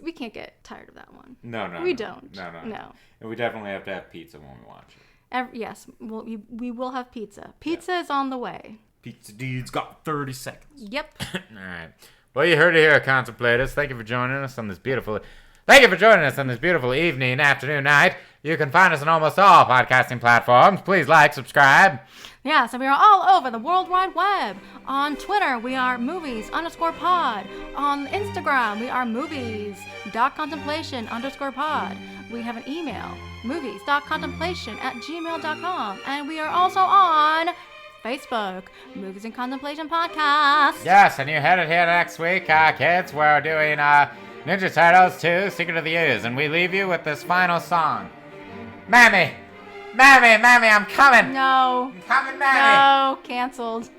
We can't get tired of that one. No. We don't. No. And we definitely have to have pizza when we watch it. Yes, we will have pizza. Pizza is on the way. Pizza Dude's got 30 seconds. Yep. All right. Well, you heard it here, Contemplators. Thank you for joining us on this beautiful evening, afternoon, night. You can find us on almost all podcasting platforms. Please like, subscribe. Yeah, so we are all over the World Wide Web. On Twitter, we are movies_pod. On Instagram, we are movies.contemplation_pod. We have an email, movies.contemplation@gmail.com. And we are also on Facebook, Movies and Contemplation Podcast. Yes, and you're headed here next week, kids. We're doing Ninja Turtles 2, Secret of the Ooze. And we leave you with this final song. Mammy, I'm coming. No. I'm coming, Mammy. No, canceled.